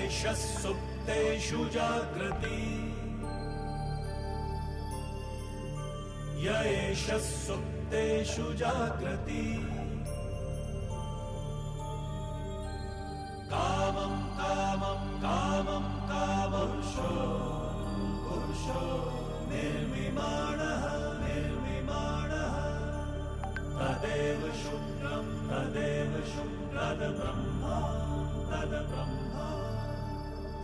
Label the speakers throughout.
Speaker 1: एष सुप्तेषु जागृति य एष सुप्तेषु जागृति कामं कामं कामं कामपुरुषो पुरुषो निर्मिमाणः निर्मिमाणः तदेव शुक्रं तद्ब्रह्मा तद्ब्रह्मा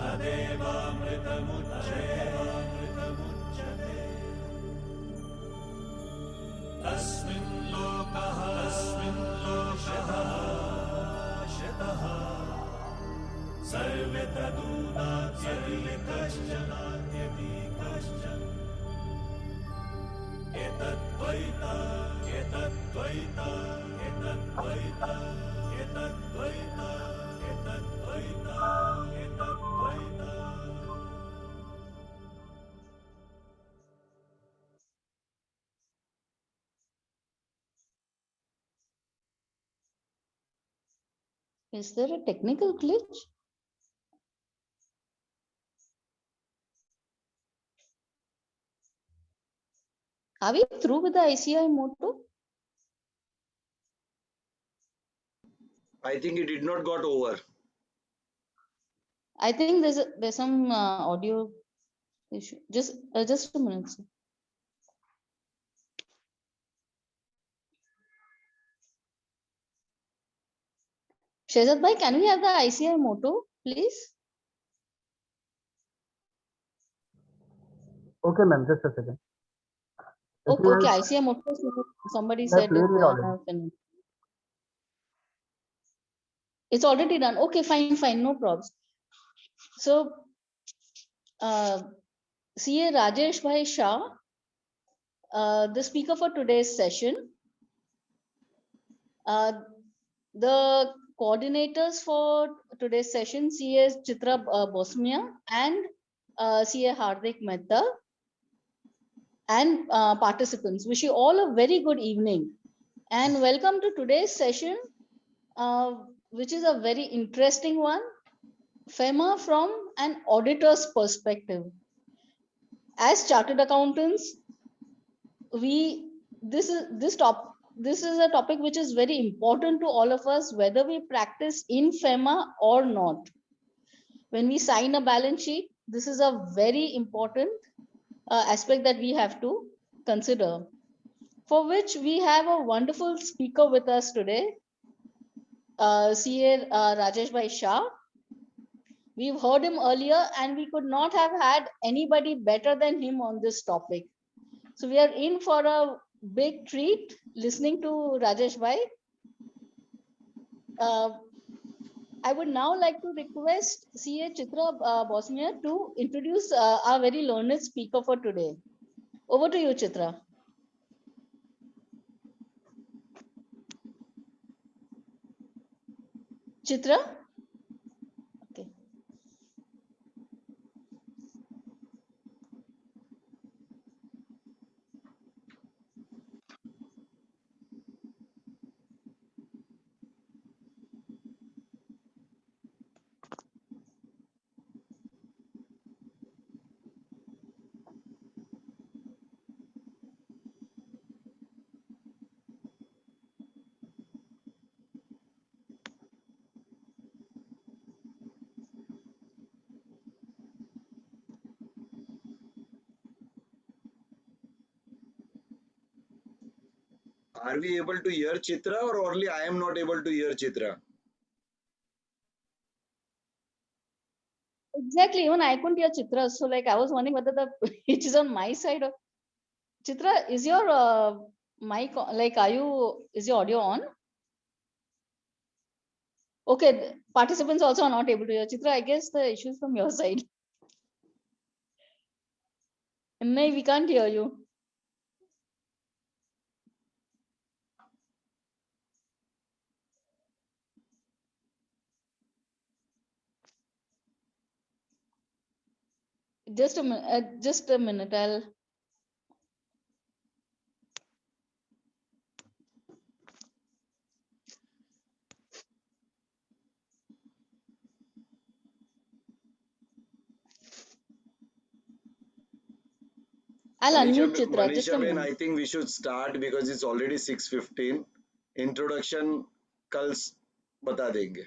Speaker 1: तदेवामृतमुच्यते तस्मिन् लोकः शतः सर्वे तदूनात्यपि कश्चन एतद्वैता एतद्वैता एतद्वैता एतद्वैता एतद्वैता एतद्वैता.
Speaker 2: Is there a technical glitch? Are we through with the ICI motto?
Speaker 3: I think it did not got over.
Speaker 2: I think there's some audio issue. Just a minute, sir. Shehzad bhai, can we have the ICI motto, please?
Speaker 4: Okay, ma'am, just a second.
Speaker 2: Okay, ICI motto. Somebody said it's already done. Okay, fine, no problems. So, CA Rajesh Bhai Shah, the speaker for today's session. The coordinators for today's session, CA Chitra Bosmia and CA Hardik Mehta, and participants. Wish you all a very good evening and welcome to today's session, which is a very interesting one. FEMA from an auditor's perspective. As chartered accountants, this is a topic which is very important to all of us, whether we practice in FEMA or not. When we sign a balance sheet, this is a very important aspect that we have to consider, for which we have a wonderful speaker with us today, CA Rajesh Bhai Shah. We've heard him earlier and we could not have had anybody better than him on this topic. So we are in for a big treat listening to Rajesh Bhai. I would now like to request CA Chitra Bosmia to introduce our very learned speaker for today. Over to you, Chitra. Chitra? Okay.
Speaker 3: Are we able to hear Chitra or only I am not able to hear Chitra?
Speaker 2: Exactly, even I couldn't hear Chitra. So like I was wondering whether it is on my side or Chitra, is your mic like is your audio on? Okay, participants also are not able to hear. Chitra, I guess the issue is from your side. No, we can't hear you. Just a minute. I'll. I'll unmute Chitra. Just a
Speaker 3: Manisha Ben,
Speaker 2: minute.
Speaker 3: I think we should start because it's already 6:15. Introduction कल बता देंगे.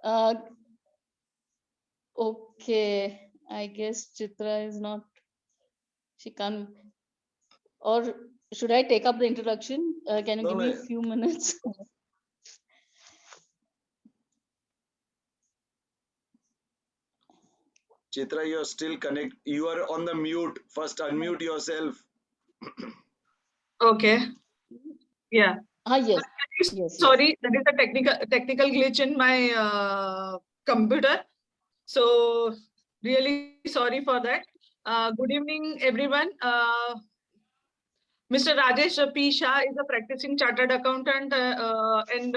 Speaker 2: Uh, okay. I guess Chitra is not. She can't. Or should I take up the introduction? Can you
Speaker 3: No,
Speaker 2: give me
Speaker 3: no.
Speaker 2: a few minutes?
Speaker 3: Chitra, you're still connect. You are on the mute. First, unmute yourself.
Speaker 4: Okay. Yeah.
Speaker 2: Yes. Yes.
Speaker 4: Sorry, there is a technical glitch in my computer. So really sorry for that. Good evening, everyone. Mr. Rajesh P. Shah is a practicing chartered accountant and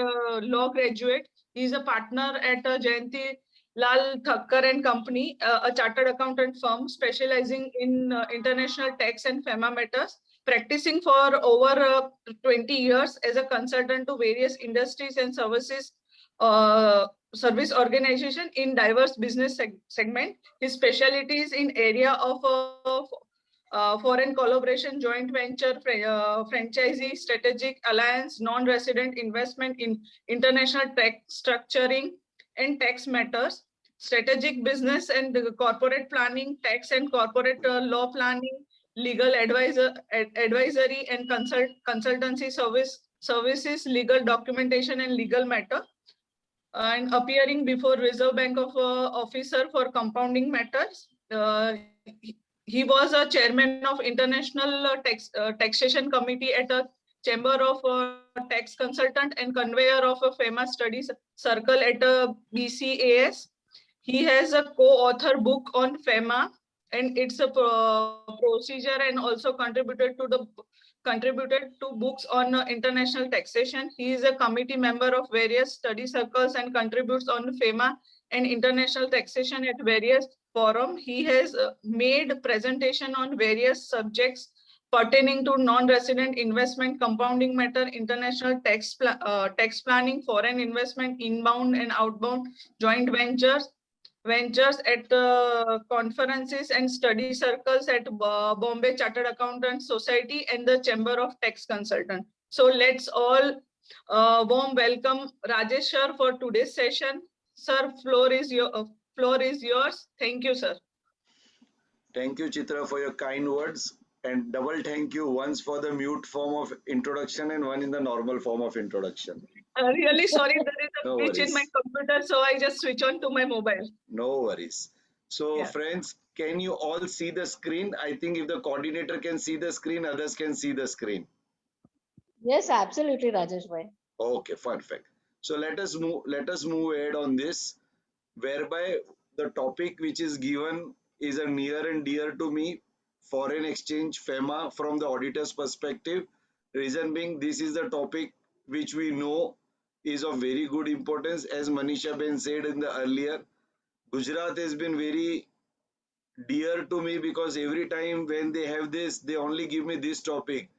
Speaker 4: law graduate. He is a partner at Jayanti Lal Thakkar and Company, a chartered accountant firm specializing in international tax and FEMA matters, practicing for over 20 years as a consultant to various industries and services service organization in diverse business segment. His specialty is in area of foreign collaboration, joint venture, franchisee, strategic alliance, non-resident investment in international tax structuring and tax matters, strategic business and corporate planning, tax and corporate law planning, legal advisory and consultancy services, legal documentation and legal matter, and appearing before Reserve Bank of officer for compounding matters. He was a chairman of International Taxation Committee at a Chamber of Tax Consultant and conveyor of a famous studies circle at a BCAS. He has a co-author book on FEMA and its a procedure, and also contributed to books on international taxation. He is a committee member of various study circles and contributes on FEMA and international taxation at various forums. He has made presentation on various subjects pertaining to non-resident investment, compounding matter, international tax planning, foreign investment, inbound and outbound, joint ventures at conferences and study circles at Bombay Chartered Accountants Society and the Chamber of Tax Consultants. So let's all warm welcome Rajesh sir for today's session. Sir, floor is yours. Thank you, sir.
Speaker 3: Thank you, Chitra, for your kind words. And double thank you, once for the mute form of introduction and one in the normal form of introduction.
Speaker 4: Really sorry, there is a
Speaker 3: No
Speaker 4: glitch in my
Speaker 3: worries.
Speaker 4: computer, so I just switch on to my mobile.
Speaker 3: No worries. So,
Speaker 4: Yeah.
Speaker 3: friends, can you all see the screen? I think if the coordinator can see the screen, others can see the screen.
Speaker 2: Yes, absolutely, Rajesh bhai.
Speaker 3: Okay, perfect. So let us move ahead on this, whereby the topic which is given is a near and dear to me, foreign exchange, FEMA from the auditor's perspective. Reason being, this is the topic which we know is of very good importance. As Manisha Ben said in the earlier, Gujarat has been very dear to me because every time when they have this, they only give me this topic.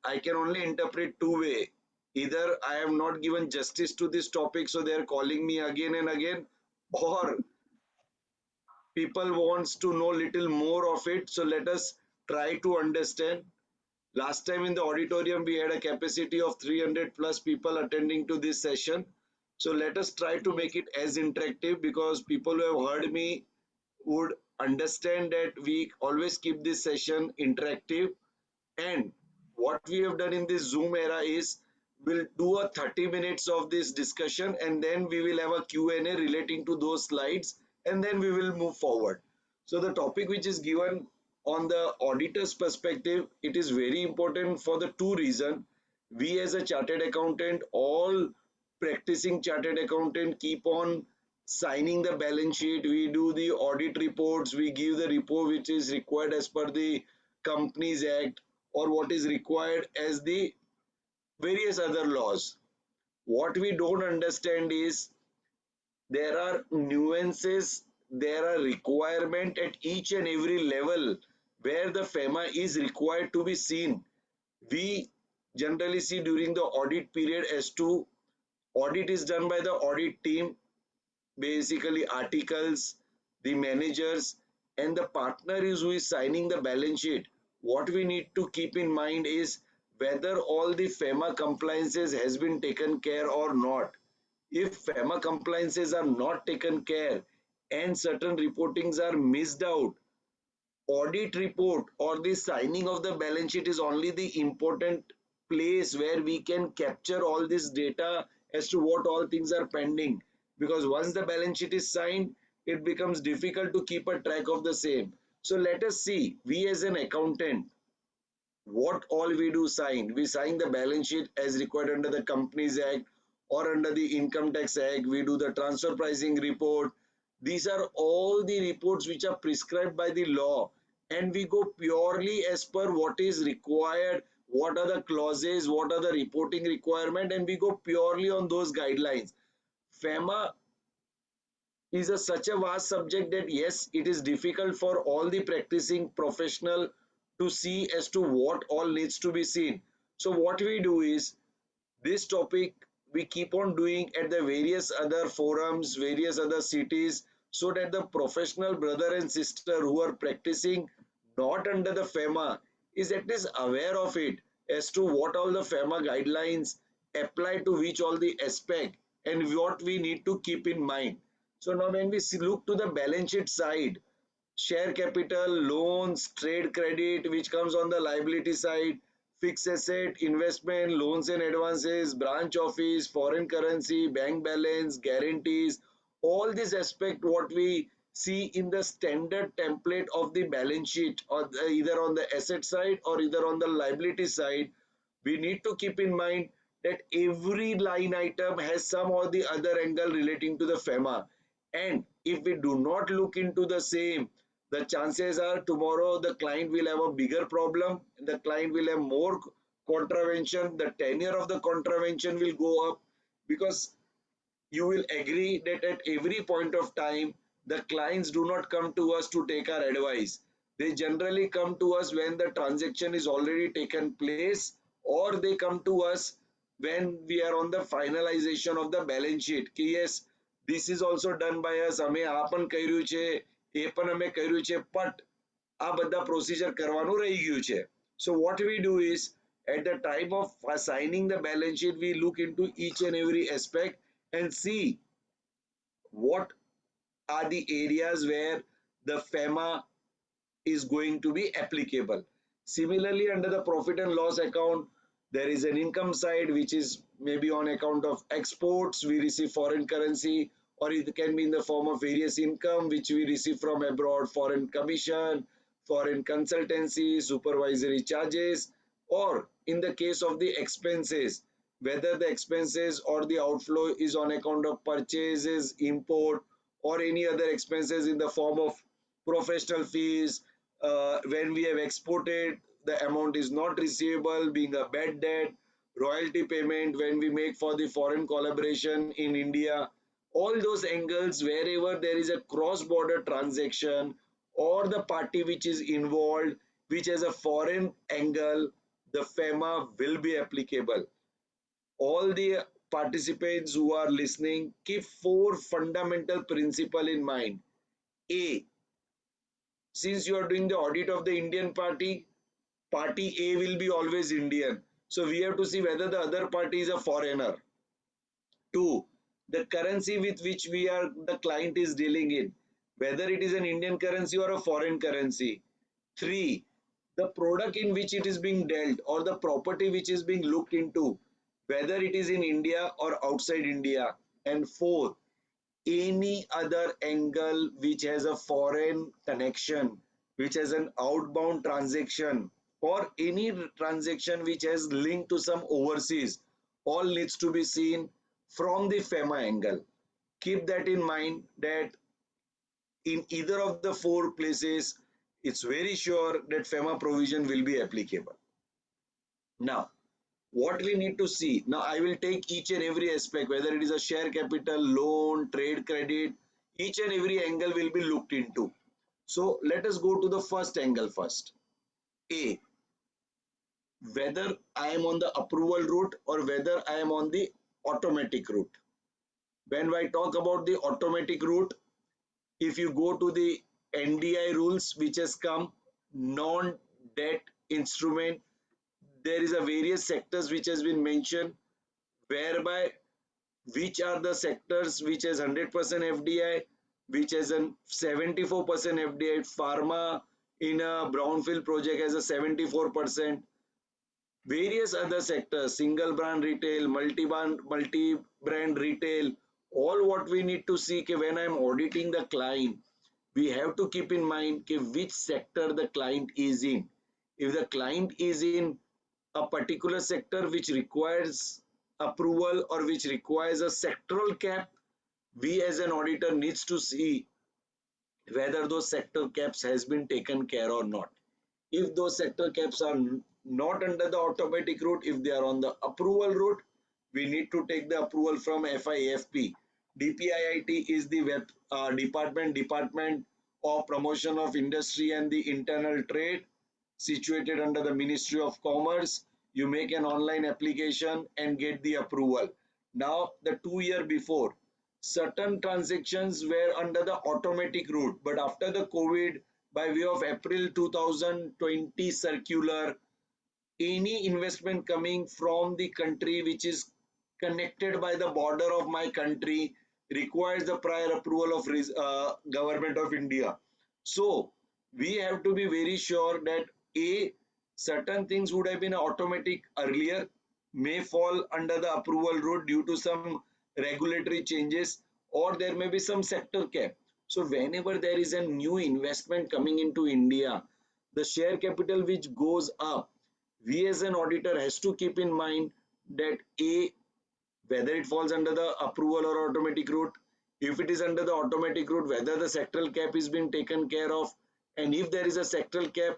Speaker 3: I can only interpret two way. Either I have not given justice to this topic, so they are calling me again and again, or people wants to know little more of it. So let us try to understand. Last time in the auditorium, we had a capacity of 300 plus people attending to this session. So let us try to make it as interactive, because people who have heard me would understand that we always keep this session interactive. And what we have done in this Zoom era is we'll do a 30 minutes of this discussion, and then we will have a Q&A relating to those slides, and then we will move forward. So the topic which is given on the auditor's perspective, it is very important for the two reasons. We as a chartered accountant, all practicing chartered accountant, keep on signing the balance sheet. We do the audit reports, we give the report which is required as per the Companies Act, or what is required as the various other laws. What we don't understand is there are nuances, there are requirement at each and every level where the FEMA is required to be seen. We generally see during the audit period as to audit is done by the audit team, basically articles, the managers, and the partner is who is signing the balance sheet, what we need to keep in mind is whether all the FEMA compliances has been taken care or not. If FEMA compliances are not taken care and certain reportings are missed out, audit report or the signing of the balance sheet is only the important place where we can capture all this data as to what all things are pending, because once the balance sheet is signed it becomes difficult to keep a track of the same. So let us see, we as an accountant, what all we do sign. We sign the balance sheet as required under the Companies Act or under the Income Tax Act. We do the transfer pricing report. These are all the reports which are prescribed by the law, and we go purely as per what is required, what are the clauses, what are the reporting requirement, and we go purely on those guidelines. FEMA is such a vast subject that yes, it is difficult for all the practicing professional to see as to what all needs to be seen. So what we do is, this topic we keep on doing at the various other forums, various other cities, so that the professional brother and sister who are practicing not under the FEMA is at least aware of it, as to what all the FEMA guidelines apply to which all the aspect and what we need to keep in mind. So now when we look to the balance sheet side, share capital, loans, trade credit, which comes on the liability side, fixed asset, investment, loans and advances, branch office, foreign currency, bank balance, guarantees, all these aspect what we see in the standard template of the balance sheet, or either on the asset side or either on the liability side. We need to keep in mind that every line item has some or the other angle relating to the FEMA. And if we do not look into the same, the chances are tomorrow the client will have a bigger problem, the client will have more contravention, the tenure of the contravention will go up, because you will agree that at every point of time the clients do not come to us to take our advice. They generally come to us when the transaction is already taken place, or they come to us when we are on the finalization of the balance sheet कि yes, this is also done by us, અમે આ પણ કર્યું છે, એ પણ અમે કર્યું છે, but આ બધા પ્રોસિજર કરવાનું રહી ગયું છે. So what we do is, at the time of signing the balance sheet, we look into each and every aspect and see what are the areas where the FEMA is going to be applicable. Similarly, under the profit and loss account, there is an income side which is maybe on account of exports, we receive foreign currency, or it can be in the form of various income which we receive from abroad, foreign commission, foreign consultancy, supervisory charges, or in the case of the expenses, whether the expenses or the outflow is on account of purchases, import, or any other expenses in the form of professional fees. When we have exported, the amount is not receivable, being a bad debt, royalty payment when we make for the foreign collaboration in India. All those angles, wherever there is a cross-border transaction or the party which is involved, which has a foreign angle, the FEMA will be applicable. All the participants who are listening, keep 4 fundamental principles in mind. A, since you are doing the audit of the Indian party, party A will be always Indian. So we have to see whether the other party is a foreigner. 2, the currency with which the client is dealing in, whether it is an Indian currency or a foreign currency. 3, the product in which it is being dealt or the property which is being looked into, whether it is in India or outside India. And 4, any other angle which has a foreign connection, which has an outbound transaction, or any transaction which has linked to some overseas, all needs to be seen from the FEMA angle. Keep that in mind that in either of the 4 places, it's very sure that FEMA provision will be applicable. Now, what we need to see, now I will take each and every aspect, whether it is a share capital, loan, trade credit, each and every angle will be looked into. So let us go to the first angle first. A, whether I am on the approval route or whether I am on the automatic route. When I talk about the automatic route, if you go to the NDI rules which has come, non-debt instrument. There is a various sectors which has been mentioned, whereby which are the sectors which has 100% FDI, which has a 74% FDI. Pharma in a brownfield project has a 74%. Various other sectors, single brand retail, multi-brand retail, all what we need to see when I'm auditing the client, we have to keep in mind which sector the client is in. If the client is in a particular sector which requires approval or which requires a sectoral cap, we as an auditor needs to see whether those sector caps has been taken care or not. If those sector caps are not under the automatic route, if they are on the approval route, we need to take the approval from FIFP. DPIIT is the Department of Promotion of Industry and the Internal Trade, situated under the Ministry of Commerce. You make an online application and get the approval. Now, the 2 year before, certain transactions were under the automatic route, but after the COVID, by way of April 2020 circular, any investment coming from the country which is connected by the border of my country requires the prior approval of government of India. So we have to be very sure that certain things would have been automatic earlier, may fall under the approval route due to some regulatory changes, or there may be some sector cap. So whenever there is a new investment coming into India, the share capital which goes up, we as an auditor has to keep in mind that whether it falls under the approval or automatic route, if it is under the automatic route, whether the sectoral cap is being taken care of, and if there is a sectoral cap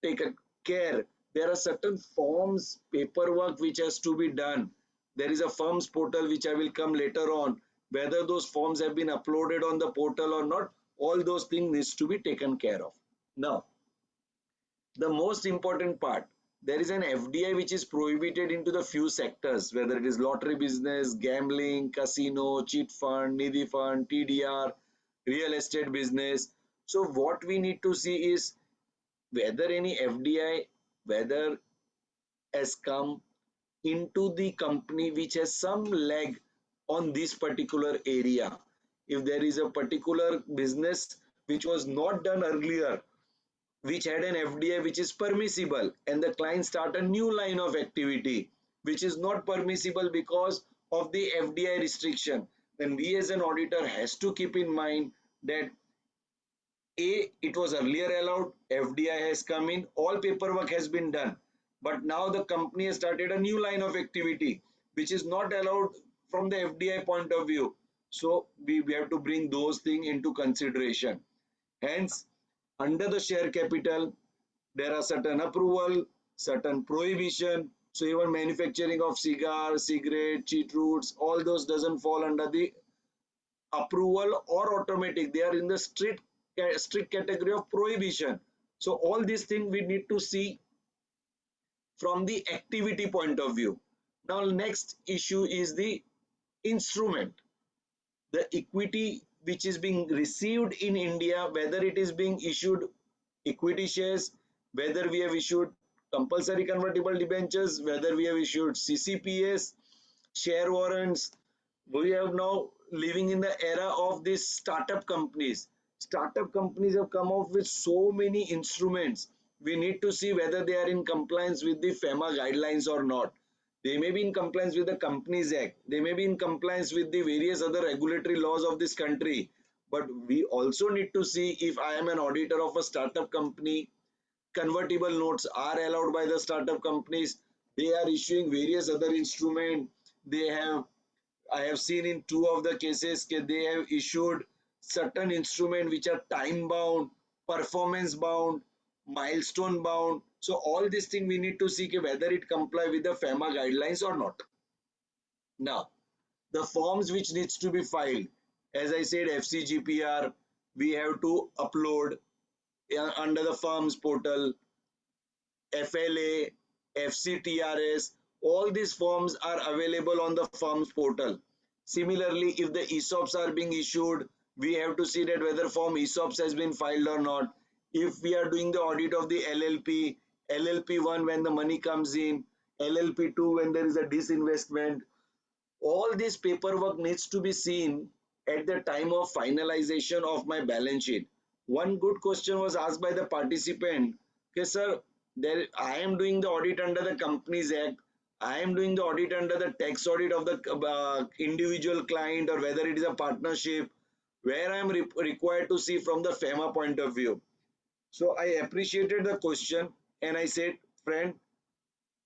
Speaker 3: taken care, there are certain forms, paperwork which has to be done. There is a firms portal which I will come later on, whether those forms have been uploaded on the portal or not, all those things needs to be taken care of. Now, the most important part, there is an FDI which is prohibited into the few sectors, whether it is lottery business, gambling, casino, cheat fund, nidhi fund, TDR, real estate business. So what we need to see is whether any FDI, whether has come into the company which has some leg on this particular area. If there is a particular business which was not done earlier, which had an FDI which is permissible, and the client start a new line of activity which is not permissible because of the FDI restriction, then we as an auditor has to keep in mind that it was earlier allowed, FDI has come in, all paperwork has been done, but now the company has started a new line of activity which is not allowed from the FDI point of view. So we have to bring those things into consideration. Hence, under the share capital, there are certain approval, certain prohibition. So even manufacturing of cigars, cigarette, cheat roots, all those doesn't fall under the approval or automatic. They are in the strict category of prohibition. So all these things we need to see from the activity point of view. Now next issue is the instrument. The equity which is being received in India, whether it is being issued equity shares, whether we have issued compulsory convertible debentures, whether we have issued CCPS, share warrants. We are now living in the era of these startup companies. Startup companies have come up with so many instruments. We need to see whether they are in compliance with the FEMA guidelines or not. They may be in compliance with the Companies Act. They may be in compliance with the various other regulatory laws of this country. But we also need to see, if I am an auditor of a startup company, convertible notes are allowed by the startup companies. They are issuing various other instruments. I have seen in 2 of the cases they have issued certain instruments which are time bound, performance bound, milestone bound. So all these things we need to see whether it comply with the FEMA guidelines or not. Now, the forms which needs to be filed, as I said, FCGPR, we have to upload under the firms portal, FLA, FCTRS, all these forms are available on the firms portal. Similarly, if the ESOPs are being issued, we have to see that whether form ESOPs has been filed or not. If we are doing the audit of the LLP, LLP1 when the money comes in, LLP2 when there is a disinvestment, all this paperwork needs to be seen at the time of finalization of my balance sheet. One good question was asked by the participant, okay sir, there I am doing the audit under the Companies Act, I am doing the audit under the tax audit of the individual client or whether it is a partnership, where I am required to see from the FEMA point of view. So I appreciated the question and I said, friend,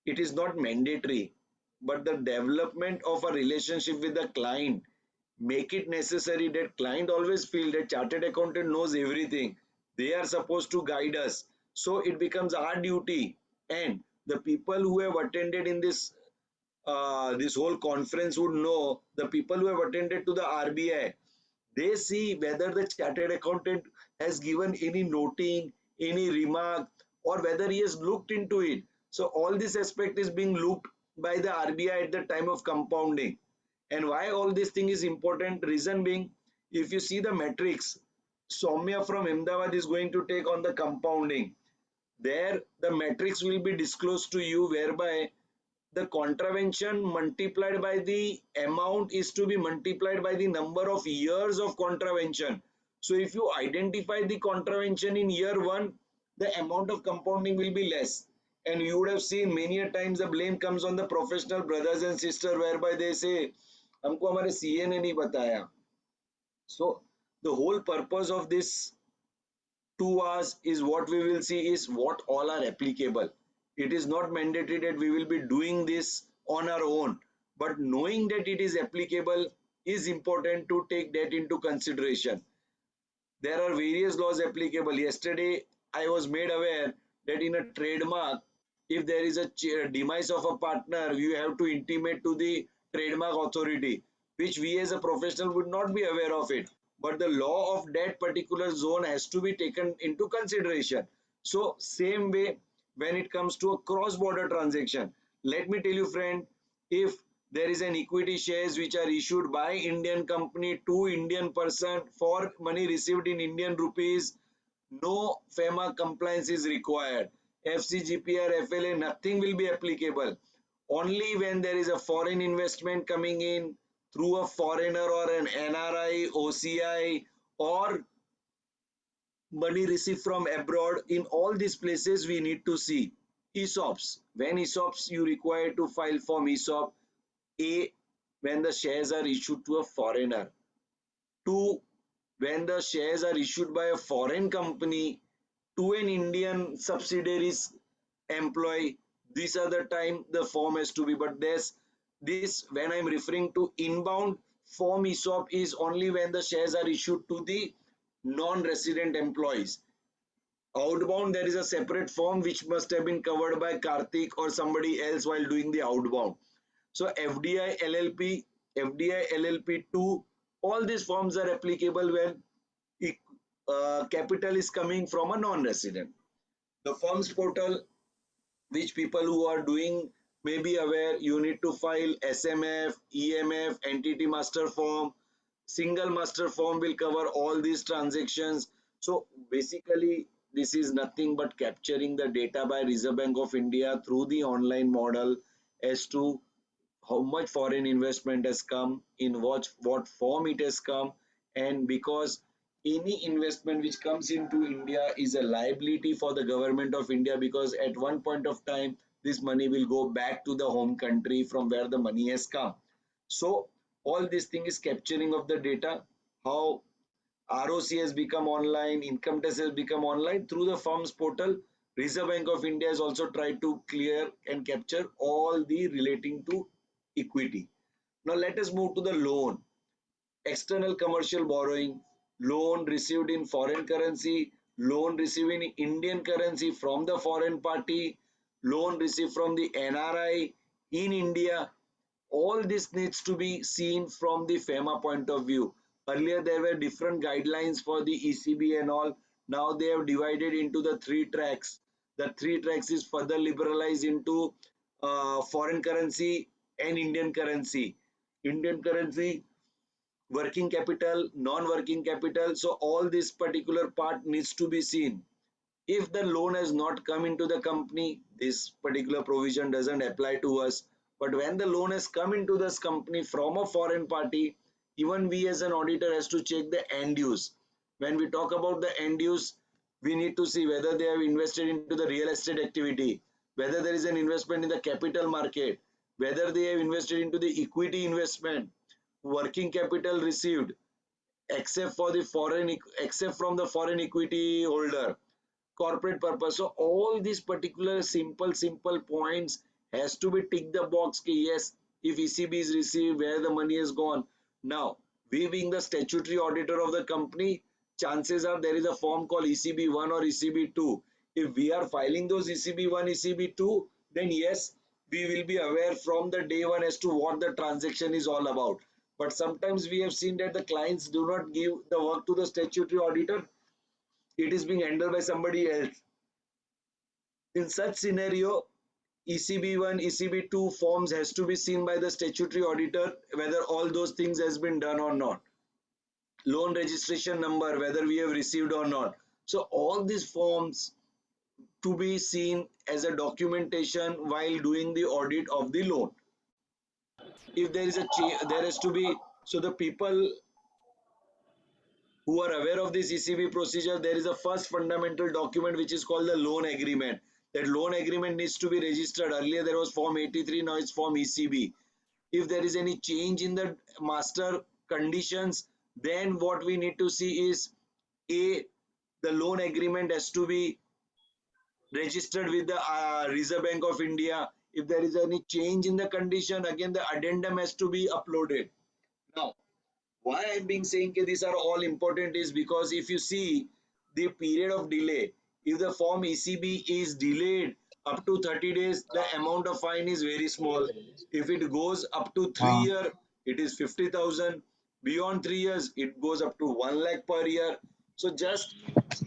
Speaker 3: it is not mandatory, but the development of a relationship with the client make it necessary that client always feel that chartered accountant knows everything. They are supposed to guide us. So it becomes our duty, and the people who have attended in this whole conference would know, the people who have attended to the RBI, they see whether the chartered accountant has given any noting, any remark, or whether he has looked into it. So all this aspect is being looked by the RBI at the time of compounding. And why all this thing is important? Reason being, if you see the metrics, Soumya from Ahmedabad is going to take on the compounding. There, the metrics will be disclosed to you, whereby the contravention multiplied by the amount is to be multiplied by the number of years of contravention. So if you identify the contravention in year one, the amount of compounding will be less. And you would have seen many a times the blame comes on the professional brothers and sisters, whereby they say, हमको हमारे CA ने नहीं बताया. So the whole purpose of this 2 hours is what we will see is what all are applicable. It is not mandatory that we will be doing this on our own, but knowing that it is applicable is important to take that into consideration. There are various laws applicable. Yesterday, I was made aware that in a trademark, if there is a demise of a partner, you have to intimate to the trademark authority, which we as a professional would not be aware of it. But the law of that particular zone has to be taken into consideration. So same way, when it comes to a cross-border transaction, let me tell you, friend, if there is an equity shares which are issued by Indian company to Indian person for money received in Indian rupees, no FEMA compliance is required. FCGPR, FLA, nothing will be applicable. Only when there is a foreign investment coming in through a foreigner or an NRI, OCI, or money received from abroad, in all these places we need to see ESOPs. When ESOPs you require to file form ESOP, A, when the shares are issued to a foreigner. 2, when the shares are issued by a foreign company to an Indian subsidiary's employee. These are the time the form has to be. But this when I'm referring to inbound form ESOP is only when the shares are issued to the non-resident employees. Outbound, there is a separate form which must have been covered by Karthik or somebody else while doing the outbound. So FDI LLP, FDI LLP2, all these forms are applicable when capital is coming from a non-resident. The firms portal, which people who are doing may be aware, you need to file SMF, EMF, entity master form. Single master form will cover all these transactions. So basically, this is nothing but capturing the data by Reserve Bank of India through the online model as to how much foreign investment has come, in what form it has come, and because any investment which comes into India is a liability for the government of India, because at one point of time this money will go back to the home country from where the money has come. So all this thing is capturing of the data, how ROC has become online, income tax has become online through the firms portal. Reserve Bank of India has also tried to clear and capture all the relating to equity. Now let us move to the loan. External commercial borrowing, loan received in foreign currency, loan received in Indian currency from the foreign party, loan received from the NRI in India. All this needs to be seen from the FEMA point of view. Earlier there were different guidelines for the ECB and all. Now they have divided into the 3 tracks. The 3 tracks is further liberalized into foreign currency and Indian currency. Indian currency working capital, non-working capital. So all this particular part needs to be seen. If the loan has not come into the company, this particular provision doesn't apply to us. But when the loan has come into this company from a foreign party, even we as an auditor has to check the end use. When we talk about the end use, we need to see whether they have invested into the real estate activity, whether there is an investment in the capital market, whether they have invested into the equity investment, working capital received, except for the foreign, except from the foreign equity holder, corporate purpose. So all these particular simple points has to be tick the box. Yes, if ECB is received, where the money is gone. Now, we being the statutory auditor of the company, chances are there is a form called ECB1 or ECB2. If we are filing those ECB1, ECB2, then yes, we will be aware from the day one as to what the transaction is all about. But sometimes we have seen that the clients do not give the work to the statutory auditor. It is being handled by somebody else. In such scenario, ECB1, ECB2 forms has to be seen by the statutory auditor whether all those things has been done or not. Loan registration number, whether we have received or not. So all these forms to be seen as a documentation while doing the audit of the loan. If there is a change, there has to be, so the people who are aware of this ECB procedure, there is a first fundamental document which is called the loan agreement. That loan agreement needs to be registered. Earlier there was form 83, now it's form ECB. If there is any change in the master conditions, then what we need to see is A, the loan agreement has to be registered with the Reserve Bank of India. If there is any change in the condition, again the addendum has to be uploaded. Now, why I'm being saying these are all important is because if you see the period of delay, if the form ECB is delayed up to 30 days, the amount of fine is very small. If it goes up to 3 years, it is 50,000. Beyond 3 years, it goes up to 1 lakh per year. So just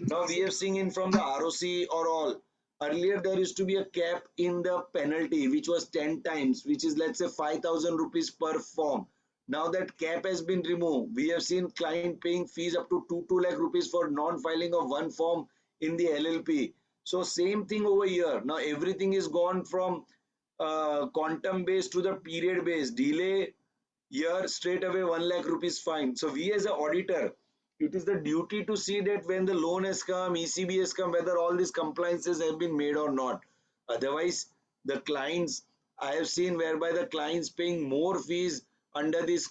Speaker 3: now we have seen in from the ROC or all. Earlier there used to be a cap in the penalty which was 10 times, which is let's say 5,000 rupees per form. Now that cap has been removed. We have seen client paying fees up to 2 lakh rupees for non-filing of one form in the LLP. So same thing over here. Now everything is gone from quantum based to the period based. Delay year, straight away 1 lakh rupees fine. So we as an auditor, it is the duty to see that when the loan has come, ECB has come, whether all these compliances have been made or not. Otherwise, the clients, I have seen whereby the clients paying more fees under this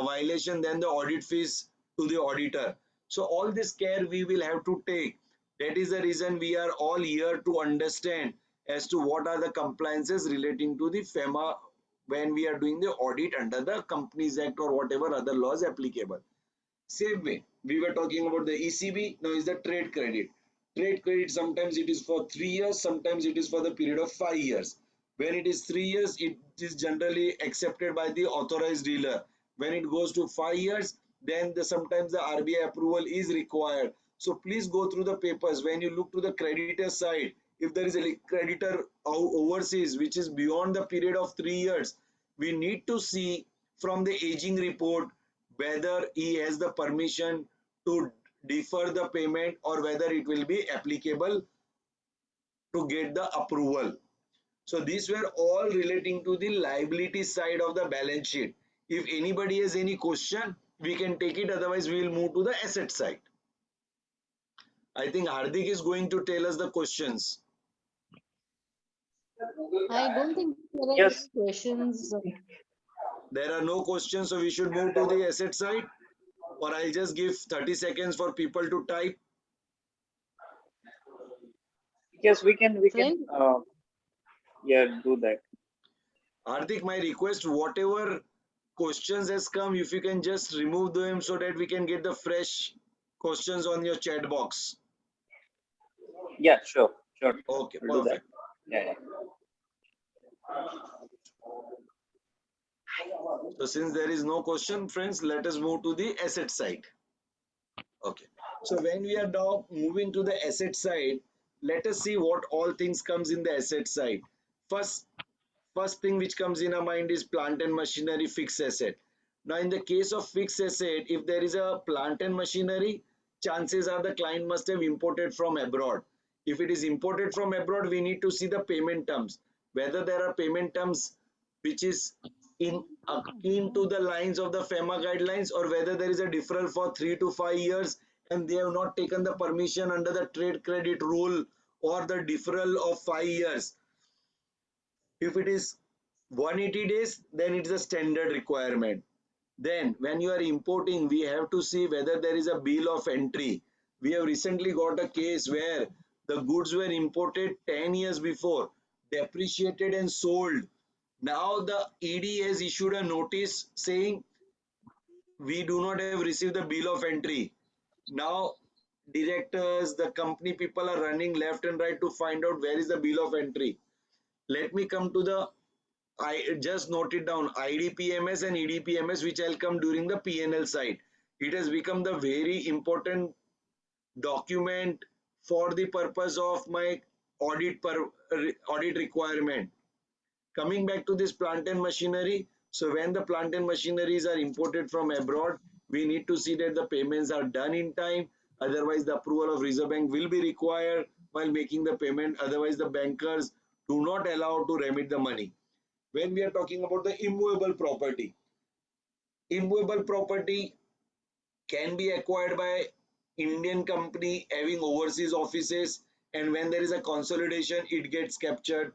Speaker 3: violation than the audit fees to the auditor. So all this care we will have to take. That is the reason we are all here to understand as to what are the compliances relating to the FEMA when we are doing the audit under the Companies Act or whatever other laws applicable. Same way, we were talking about the ECB, now is the trade credit. Trade credit, sometimes it is for 3 years, sometimes it is for the period of 5 years. When it is 3 years, it is generally accepted by the authorized dealer. When it goes to 5 years, then sometimes the RBI approval is required. So please go through the papers. When you look to the creditor side, if there is a creditor overseas which is beyond the period of 3 years, we need to see from the aging report whether he has the permission to defer the payment or whether it will be applicable to get the approval. So these were all relating to the liability side of the balance sheet. If anybody has any question, we can take it. Otherwise, we will move to the asset side. I think Hardik is going to tell us the questions.
Speaker 2: I don't think there are
Speaker 5: Yes.
Speaker 2: any questions.
Speaker 3: There are no questions, so we should move to the asset side. Or I'll just give 30 seconds for people to type.
Speaker 5: Yes, we can,
Speaker 2: Friend?
Speaker 5: yeah, do that.
Speaker 3: Hardik, my request, whatever questions has come, if you can just remove them so that we can get the fresh questions on your chat box.
Speaker 5: Yeah, sure.
Speaker 3: Okay,
Speaker 5: We'll do that.
Speaker 3: perfect.
Speaker 5: Yeah.
Speaker 3: So since there is no question, friends, let us move to the asset side. Okay. So when we are now moving to the asset side, let us see what all things comes in the asset side. First thing which comes in our mind is plant and machinery fixed asset. Now, in the case of fixed asset, if there is a plant and machinery, chances are the client must have imported from abroad. If it is imported from abroad, we need to see the payment terms, whether there are payment terms which is in akin to the lines of the FEMA guidelines, or whether there is a deferral for 3 to 5 years and they have not taken the permission under the trade credit rule, or the deferral of 5 years. If it is 180 days, then it's a standard requirement. Then when you are importing, we have to see whether there is a bill of entry. We have recently got a case where the goods were imported 10 years before, depreciated and sold. Now the ED has issued a notice saying we do not have received the bill of entry. Now directors, the company people are running left and right to find out where is the bill of entry. Let me come to the, I just noted down IDPMS and EDPMS, which I'll come during the PNL side. It has become the very important document for the purpose of my audit requirement. Coming back to this plant and machinery, so when the plant and machineries are imported from abroad, we need to see that the payments are done in time. Otherwise, the approval of Reserve Bank will be required while making the payment. Otherwise, the bankers do not allow to remit the money. When we are talking about the immovable property can be acquired by Indian company having overseas offices, and when there is a consolidation, it gets captured.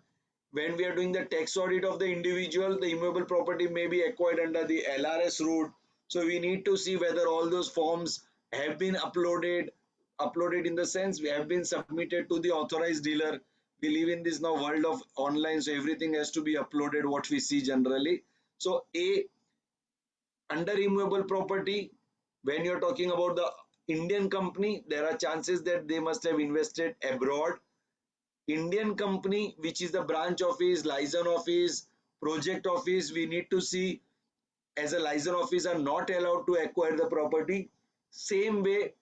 Speaker 3: When we are doing the tax audit of the individual, the immovable property may be acquired under the LRS route. So we need to see whether all those forms have been uploaded in the sense we have been submitted to the authorized dealer. We live in this now world of online, so everything has to be uploaded, what we see generally. So under immovable property, when you're talking about the Indian company, there are chances that they must have invested abroad. Indian company, which is the branch office, license office, project office, we need to see, as a license office are not allowed to acquire the property. Same way,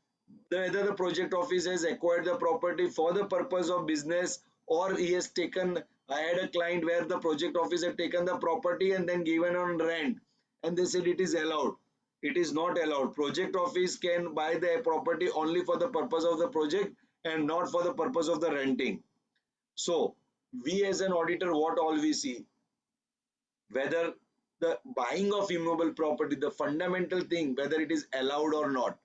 Speaker 3: whether the project office has acquired the property for the purpose of business, or he has taken, I had a client where the project office had taken the property and then given on rent, and they said it is allowed. It is not allowed. Project office can buy the property only for the purpose of the project and not for the purpose of the renting. So we as an auditor, what all we see, whether the buying of immovable property, the fundamental thing, whether it is allowed or not,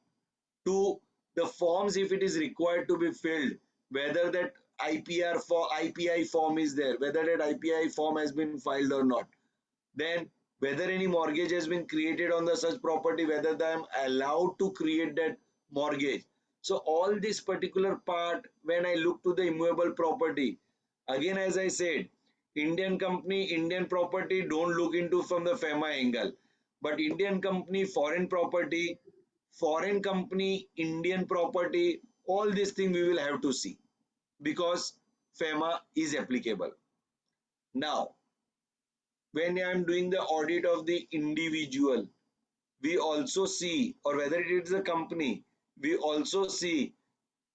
Speaker 3: to the forms, if it is required to be filled, whether that IPI form is there, whether that IPI form has been filed or not, then whether any mortgage has been created on the such property, whether I am allowed to create that mortgage. So all this particular part, when I look to the immovable property, again as I said, Indian company, Indian property, don't look into from the FEMA angle. But Indian company, foreign company, Indian property, all these things we will have to see, because FEMA is applicable. Now, when I am doing the audit of the individual, we also see, or whether it is a company, we also see,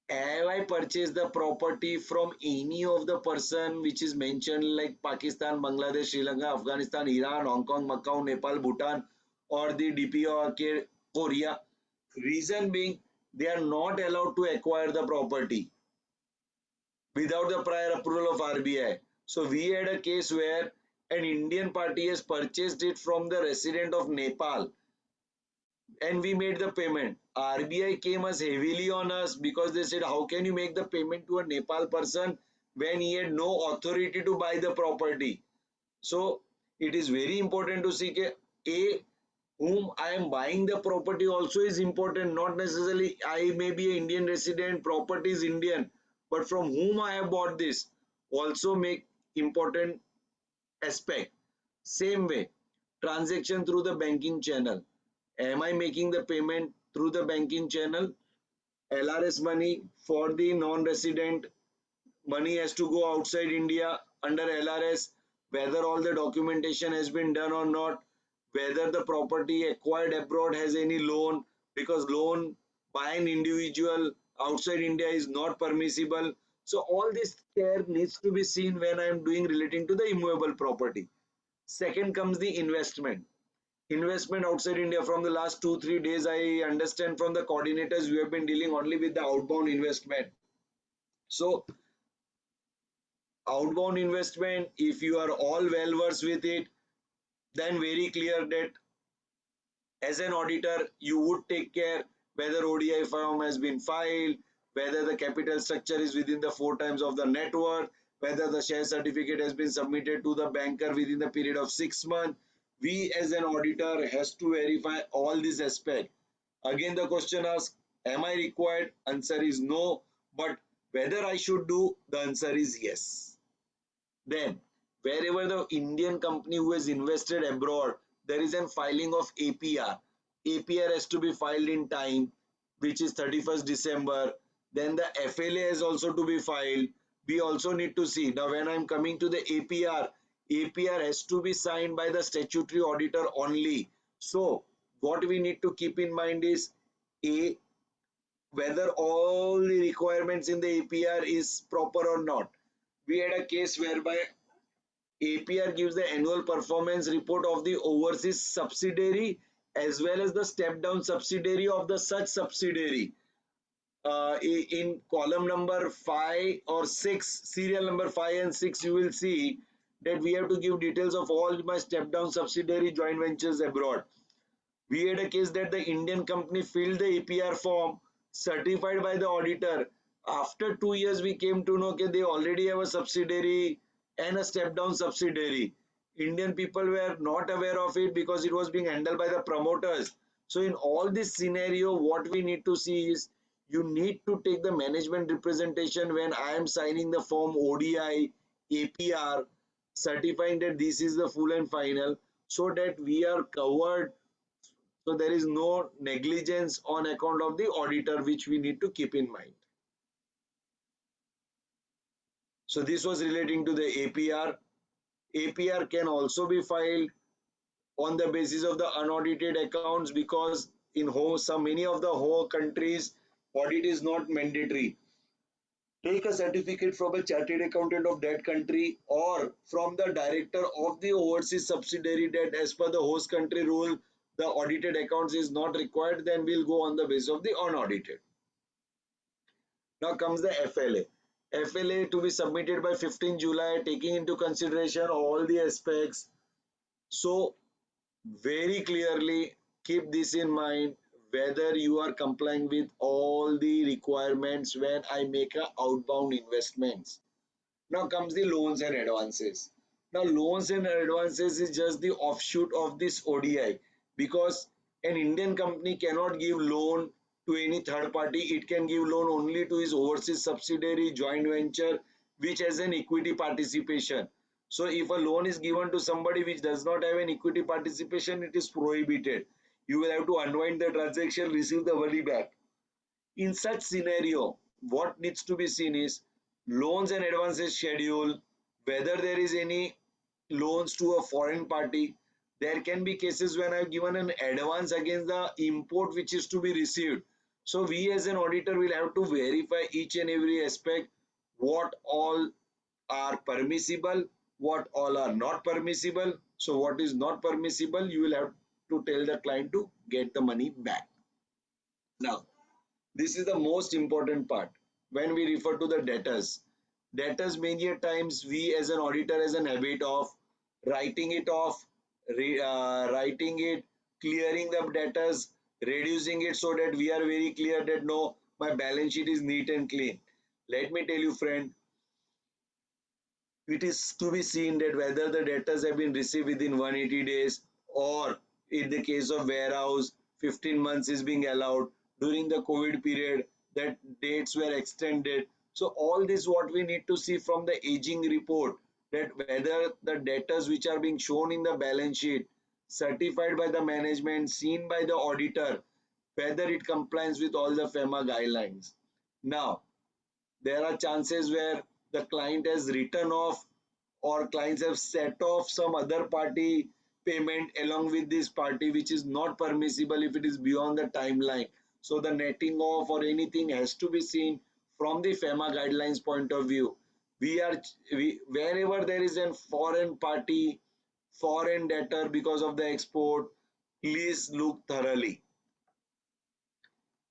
Speaker 3: have I purchased the property from any of the person which is mentioned like Pakistan, Bangladesh, Sri Lanka, Afghanistan, Iran, Hong Kong, Macau, Nepal, Bhutan, or the DPO, Korea? Reason being, they are not allowed to acquire the property without the prior approval of RBI. So we had a case where an Indian party has purchased it from the resident of Nepal, and we made the payment. RBI came as heavily on us because they said, how can you make the payment to a Nepal person when he had no authority to buy the property? So it is very important to see whom I am buying the property also is important. Not necessarily I may be an Indian resident, property is Indian, but from whom I have bought this also make important aspect. Same way, transaction through the banking channel. Am I making the payment through the banking channel? LRS money for the non-resident, money has to go outside India under LRS, whether all the documentation has been done or not, whether the property acquired abroad has any loan, because loan by an individual outside India is not permissible. So all this care needs to be seen when I am doing relating to the immovable property. Second comes the investment. investment outside India from the last 2-3 days. I understand from the coordinators we have been dealing only with the outbound investment. So outbound investment, if you are all well versed with it, then very clear that as an auditor you would take care whether ODI form has been filed, whether the capital structure is within the 4 times of the net worth, whether the share certificate has been submitted to the banker within the period of 6 months. We as an auditor has to verify all these aspects. Again the question asks, am I required? Answer is no, but whether I should do, the answer is yes. Then, wherever the Indian company who has invested abroad, there is a filing of APR. APR has to be filed in time, which is 31st December. Then the FLA has also to be filed. We also need to see. Now, when I'm coming to the APR, APR has to be signed by the statutory auditor only. So, what we need to keep in mind is A, whether all the requirements in the APR is proper or not. We had a case whereby APR gives the annual performance report of the overseas subsidiary as well as the step down subsidiary of the such subsidiary. In column number 5 or 6, serial number 5 and 6, you will see that we have to give details of all my step down subsidiary joint ventures abroad. We had a case that the Indian company filled the APR form certified by the auditor. After 2 years, we came to know that they already have a subsidiary and a step down subsidiary. Indian people were not aware of it because it was being handled by the promoters. So, in all this scenario, what we need to see is you need to take the management representation when I am signing the form ODI, APR, certifying that this is the full and final so that we are covered, so there is no negligence on account of the auditor, which we need to keep in mind. So this was relating to the APR. APR can also be filed on the basis of the unaudited accounts because in many of the whole countries audit is not mandatory. Take a certificate from a chartered accountant of that country or from the director of the overseas subsidiary that as per the host country rule the audited accounts is not required, then we'll go on the basis of the unaudited. Now comes the FLA. FLA to be submitted by 15 July taking into consideration all the aspects. So very clearly keep this in mind whether you are complying with all the requirements when I make a outbound investments. Now comes the loans and advances. Now loans and advances is just the offshoot of this ODI because an Indian company cannot give loan to any third party. It can give loan only to its overseas subsidiary joint venture which has an equity participation. So if a loan is given to somebody which does not have an equity participation, it is prohibited. You will have to unwind the transaction, receive the money back. In such scenario, what needs to be seen is loans and advances schedule, whether there is any loans to a foreign party. There can be cases when I've given an advance against the import which is to be received. So we as an auditor will have to verify each and every aspect, what all are permissible, what all are not permissible. So what is not permissible, you will have to tell the client to get the money back. Now, this is the most important part when we refer to the debtors. Debtors many a times we as an auditor has an habit of writing it off, writing it, clearing the debtors, reducing it so that we are very clear that no, my balance sheet is neat and clean. Let me tell you friend, it is to be seen that whether the debtors have been received within 180 days or in the case of warehouse 15 months is being allowed. During the COVID period that dates were extended. So all this what we need to see from the aging report, that whether the debtors which are being shown in the balance sheet certified by the management, seen by the auditor, whether it complies with all the FEMA guidelines. Now there are chances where the client has written off or clients have set off some other party payment along with this party which is not permissible if it is beyond the timeline. So the netting off or anything has to be seen from the FEMA guidelines point of view. Wherever there is a foreign party, foreign debtor because of the export, please look thoroughly.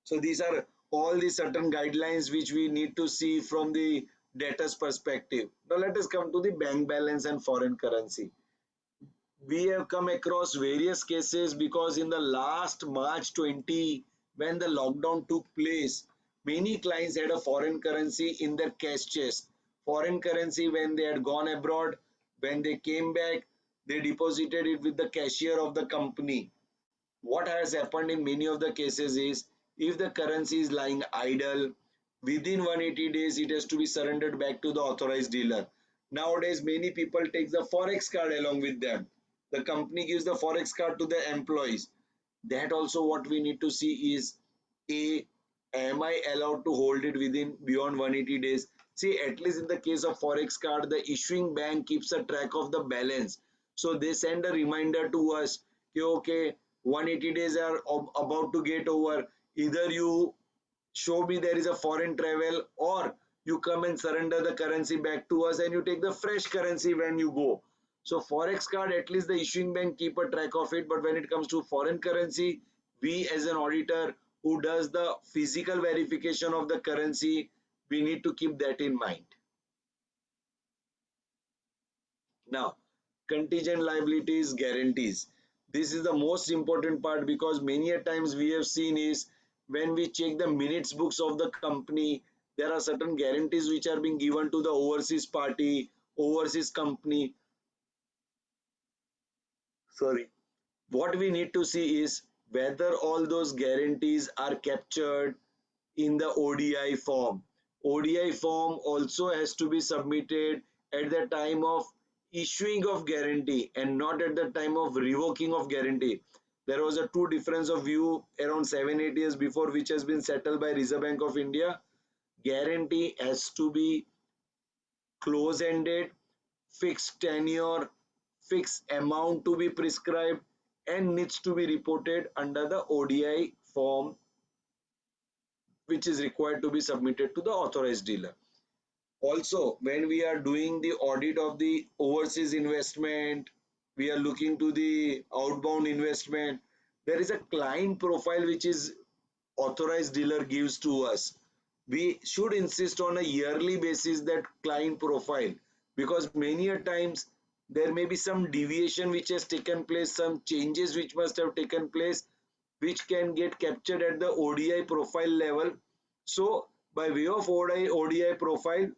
Speaker 3: So these are all the certain guidelines which we need to see from the debtor's perspective. Now let us come to the bank balance and foreign currency. We have come across various cases because in the last March 20, when the lockdown took place, many clients had a foreign currency in their cash chest. Foreign currency when they had gone abroad, when they came back, they deposited it with the cashier of the company. What has happened in many of the cases is if the currency is lying idle, within 180 days it has to be surrendered back to the authorized dealer. Nowadays, many people take the forex card along with them. The company gives the forex card to the employees. That also what we need to see is a am I allowed to hold it within beyond 180 days? See, at least in the case of forex card, the issuing bank keeps a track of the balance. So they send a reminder to us, okay, 180 days are about to get over. Either you show me there is a foreign travel or you come and surrender the currency back to us and you take the fresh currency when you go. So forex card, at least the issuing bank keep a track of it, but when it comes to foreign currency, we as an auditor who does the physical verification of the currency, we need to keep that in mind. Now, contingent liabilities guarantees. This is the most important part because many a times we have seen is when we check the minutes books of the company, there are certain guarantees which are being given to the overseas party, overseas company. Sorry. What we need to see is whether all those guarantees are captured in the ODI form. ODI form also has to be submitted at the time of issuing of guarantee and not at the time of revoking of guarantee. There was a two difference of view around 7-8 years before, which has been settled by Reserve Bank of India. Guarantee has to be close-ended, fixed tenure, fixed amount to be prescribed, and needs to be reported under the ODI form, which is required to be submitted to the authorized dealer. Also, when we are doing the audit of the overseas investment, we are looking to the outbound investment, there is a client profile which is authorized dealer gives to us. We should insist on a yearly basis that client profile because many a times there may be some deviation which has taken place, some changes which must have taken place, which can get captured at the ODI profile level. So by way of ODI profile,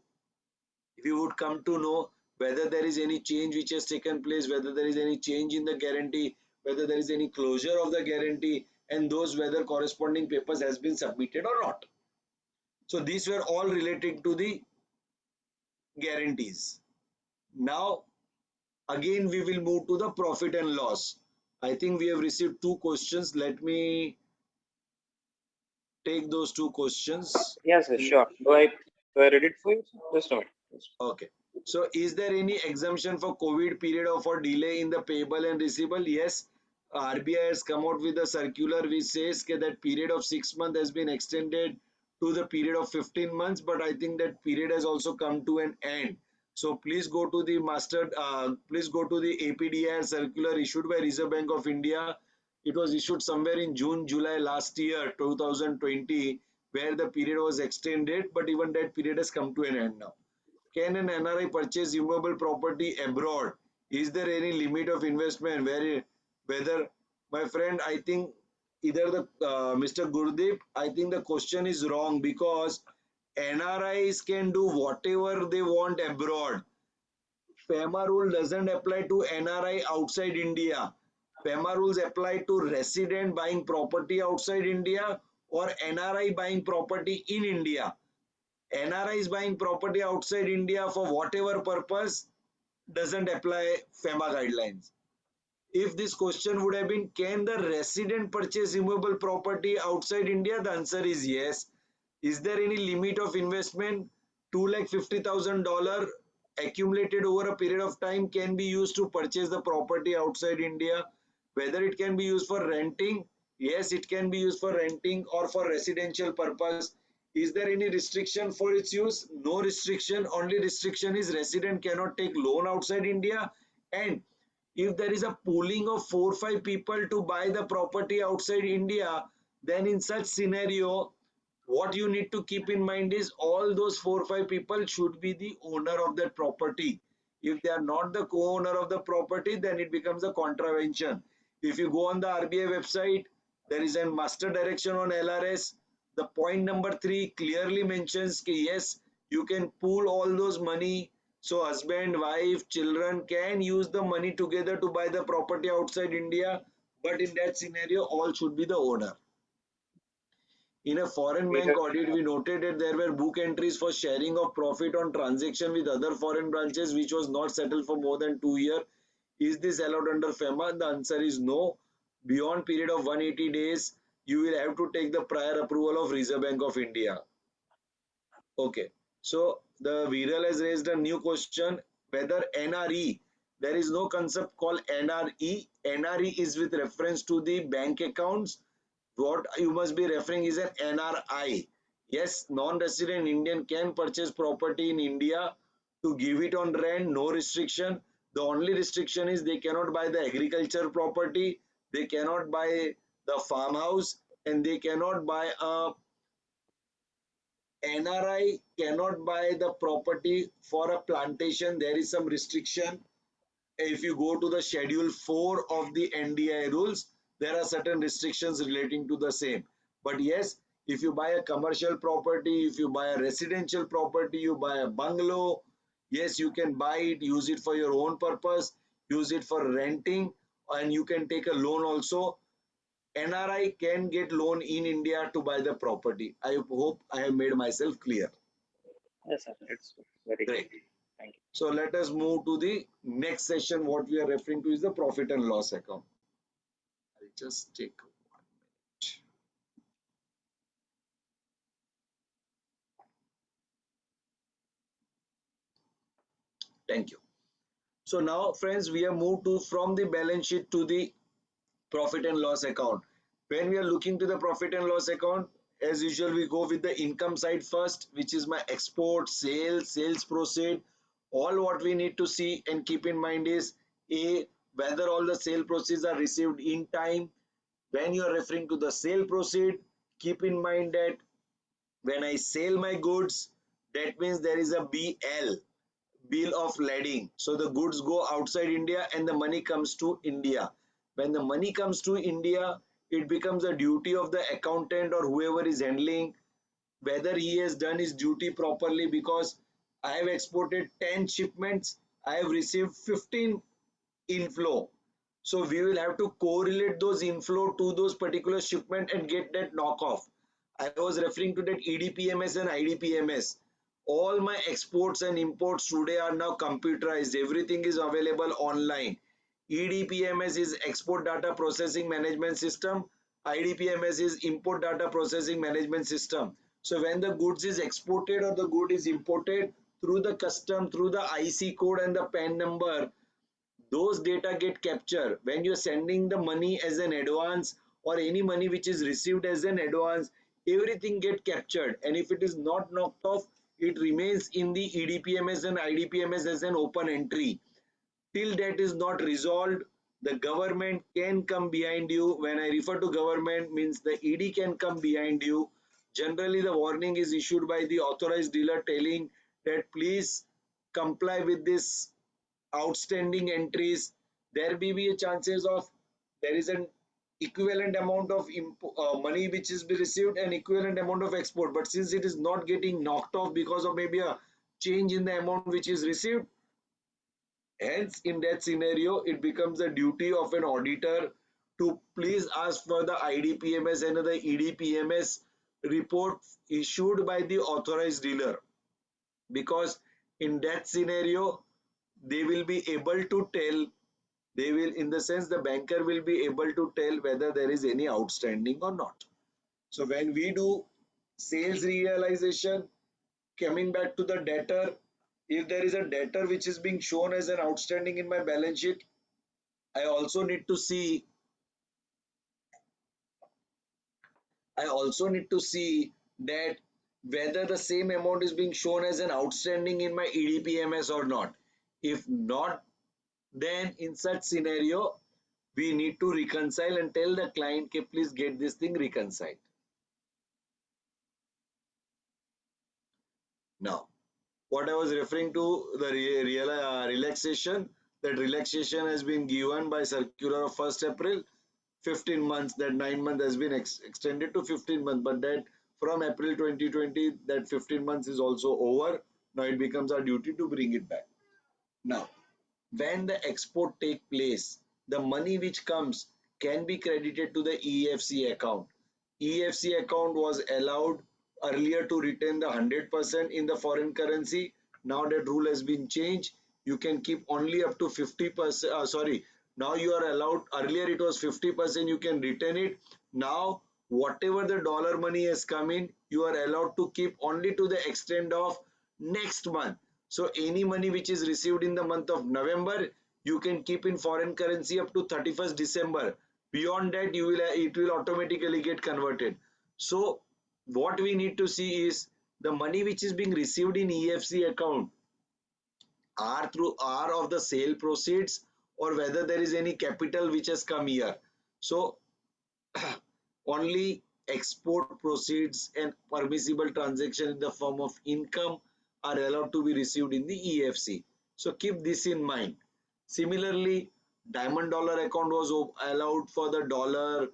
Speaker 3: we would come to know whether there is any change which has taken place, whether there is any change in the guarantee, whether there is any closure of the guarantee, and those whether corresponding papers has been submitted or not. So these were all related to the guarantees. Now again we will move to the profit and loss. I think we have received two questions. Let me take those two questions.
Speaker 5: Yes, sir, sure. Do I read it for you? Just a minute.
Speaker 3: Okay. So is there any exemption for COVID period or for delay in the payable and receivable? Yes. RBI has come out with a circular which says that period of 6 months has been extended to the period of 15 months, but I think that period has also come to an end. So please go to the please go to the APDR circular issued by Reserve Bank of India. It was issued somewhere in June, July last year, 2020, where the period was extended, but even that period has come to an end now. Can an NRI purchase immovable property abroad? Is there any limit of investment? Whether, my friend, I think either the Mr. Gurdeep, I think the question is wrong because NRIs can do whatever they want abroad. FEMA rule doesn't apply to NRI outside India. FEMA rules apply to resident buying property outside India or NRI buying property in India. NRI is buying property outside India for whatever purpose doesn't apply FEMA guidelines. If this question would have been, can the resident purchase immovable property outside India? The answer is yes. Is there any limit of investment? $250,000 accumulated over a period of time can be used to purchase the property outside India. Whether it can be used for renting? Yes, it can be used for renting or for residential purpose. Is there any restriction for its use? No restriction. Only restriction is resident cannot take loan outside India, and If there is a pooling of 4-5 people to buy the property outside India, then in such scenario, what you need to keep in mind is all those 4-5 people should be the owner of that property. If they are not the co-owner of the property, then it becomes a contravention. If you go on the RBI website, there is a master direction on LRS. The point number 3 clearly mentions that yes, you can pool all those money. So husband, wife, children can use the money together to buy the property outside India. But in that scenario, all should be the owner. In a foreign bank audit, we noted that there were book entries for sharing of profit on transaction with other foreign branches, which was not settled for more than 2 years. Is this allowed under FEMA? The answer is no. Beyond period of 180 days, you will have to take the prior approval of Reserve Bank of India. Okay. So the Viral has raised a new question whether NRE, there is no concept called NRE. NRE is with reference to the bank accounts. What you must be referring is an NRI. Yes, non-resident Indian can purchase property in India to give it on rent, no restriction. The only restriction is they cannot buy the agriculture property, they cannot buy the farmhouse, and they cannot buy a NRI cannot buy the property for a plantation. There is some restriction. If you go to the schedule 4 of the NDI rules, there are certain restrictions relating to the same. But yes, if you buy a commercial property, if you buy a residential property, you buy a bungalow, yes, you can buy it, use it for your own purpose, use it for renting, and you can take a loan also. NRI can get loan in India to buy the property. I hope I have made myself clear.
Speaker 5: Yes, sir. It's very
Speaker 3: Great.
Speaker 5: clear. Thank you.
Speaker 3: So let us move to the next session. What we are referring to is the profit and loss account. I'll just take 1 minute. Thank you. So now, friends, we have moved to from the balance sheet to the profit and loss account. When we are looking to the profit and loss account, as usual, we go with the income side first, which is my export, sales, sales proceed. All what we need to see and keep in mind is A, whether all the sale proceeds are received in time. When you are referring to the sale proceed, keep in mind that when I sell my goods, that means there is a BL, bill of lading. So the goods go outside India and the money comes to India. When the money comes to India, it becomes a duty of the accountant or whoever is handling whether he has done his duty properly, because I have exported 10 shipments, I have received 15 inflow. So we will have to correlate those inflow to those particular shipment and get that knockoff. I was referring to that EDPMS and IDPMS. All my exports and imports today are now computerized. Everything is available online. EDPMS is Export Data Processing Management System. IDPMS is Import Data Processing Management System. So when the goods is exported or the good is imported through the custom, through the IC code and the PAN number, those data get captured. When you're sending the money as an advance or any money which is received as an advance, everything get captured, and if it is not knocked off, it remains in the EDPMS and IDPMS as an open entry. Till that is not resolved, the government can come behind you. When I refer to government, means the ED can come behind you. Generally the warning is issued by the authorized dealer telling that please comply with this outstanding entries. There may be a chances of there is an equivalent amount of money which is be received and equivalent amount of export, but since it is not getting knocked off because of maybe a change in the amount which is received, hence in that scenario it becomes a duty of an auditor to please ask for the IDPMS and the EDPMS report issued by the authorized dealer, because in that scenario they will be able to tell, they will, in the sense the banker will be able to tell whether there is any outstanding or not. So when we do sales realization, coming back to the debtor, if there is a debtor which is being shown as an outstanding in my balance sheet, I also need to see that whether the same amount is being shown as an outstanding in my EDPMS or not. If not, then in such scenario, we need to reconcile and tell the client, okay, please get this thing reconciled. Now, what I was referring to, the relaxation, that relaxation has been given by circular of 1st April, 15 months, that 9 months has been extended to 15 months, but that from April 2020, that 15 months is also over. Now it becomes our duty to bring it back. Now, when the export take place, the money which comes can be credited to the EFC account. EFC account was allowed earlier to retain the 100% in the foreign currency. Now that rule has been changed. You can keep only up to 50%. Now you are allowed, earlier it was 50%, you can retain it. Now, whatever the dollar money has come in, you are allowed to keep only to the extent of next month. So any money which is received in the month of November, you can keep in foreign currency up to 31st December. Beyond that, it will automatically get converted. So what we need to see is the money which is being received in EFC account are of the sale proceeds, or whether there is any capital which has come here. So only export proceeds and permissible transaction in the form of income are allowed to be received in the EFC. So keep this in mind. Similarly, diamond dollar account was allowed for the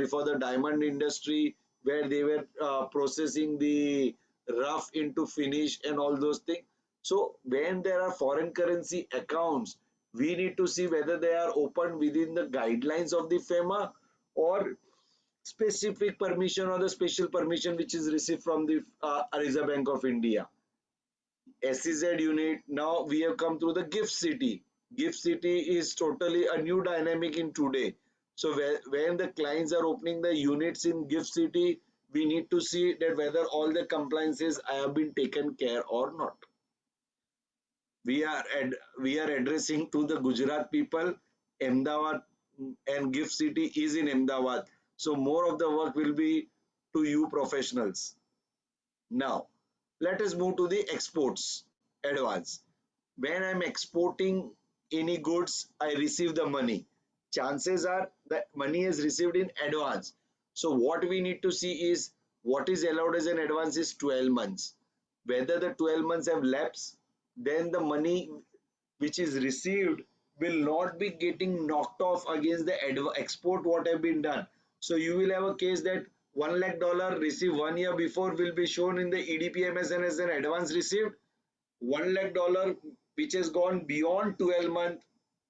Speaker 3: for the diamond industry, where they were processing the rough into finish and all those things. So when there are foreign currency accounts, we need to see whether they are open within the guidelines of the FEMA, or specific permission, or the special permission which is received from the Reserve Bank of India. SEZ unit, now we have come through the gift city. Gift city is totally a new dynamic in today. So when the clients are opening the units in gift city, we need to see that whether all the compliances have been taken care or not. We are addressing to the Gujarat people. Ahmedabad and gift city is in Ahmedabad, so more of the work will be to you professionals. Now, let us move to the exports advance. When I'm exporting any goods, I receive the money. Chances are that money is received in advance. So what we need to see is what is allowed as an advance is 12 months. Whether the 12 months have lapsed, then the money which is received will not be getting knocked off against the export what have been done. So you will have a case that $1 lakh received 1 year before will be shown in the EDPMSN as an advance received. $1 lakh which has gone beyond 12 months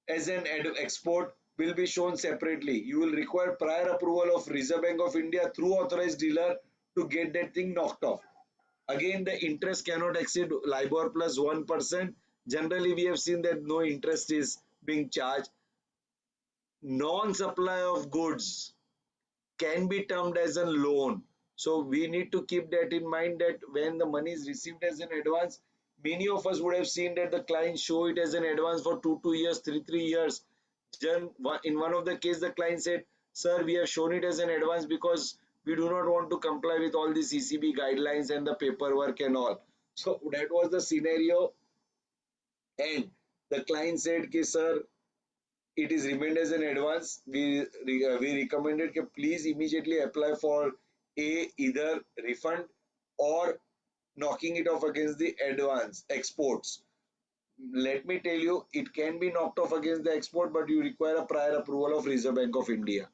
Speaker 3: as an export will be shown separately. You will require prior approval of Reserve Bank of India through authorized dealer to get that thing knocked off. Again, the interest cannot exceed LIBOR plus 1%. Generally, we have seen that no interest is being charged. Non-supply of goods can be termed as a loan. So we need to keep that in mind, that when the money is received as an advance, many of us would have seen that the client show it as an advance for 2 years, 3 years. In one of the case, the client said, sir, we have shown it as an advance because we do not want to comply with all these ECB guidelines and the paperwork and all. So that was the scenario. And the client said, okay, sir, it is remained as an advance. We recommended that please immediately apply for either refund or knocking it off against the advance exports. Let me tell you, it can be knocked off against the export, but you require a prior approval of Reserve Bank of India.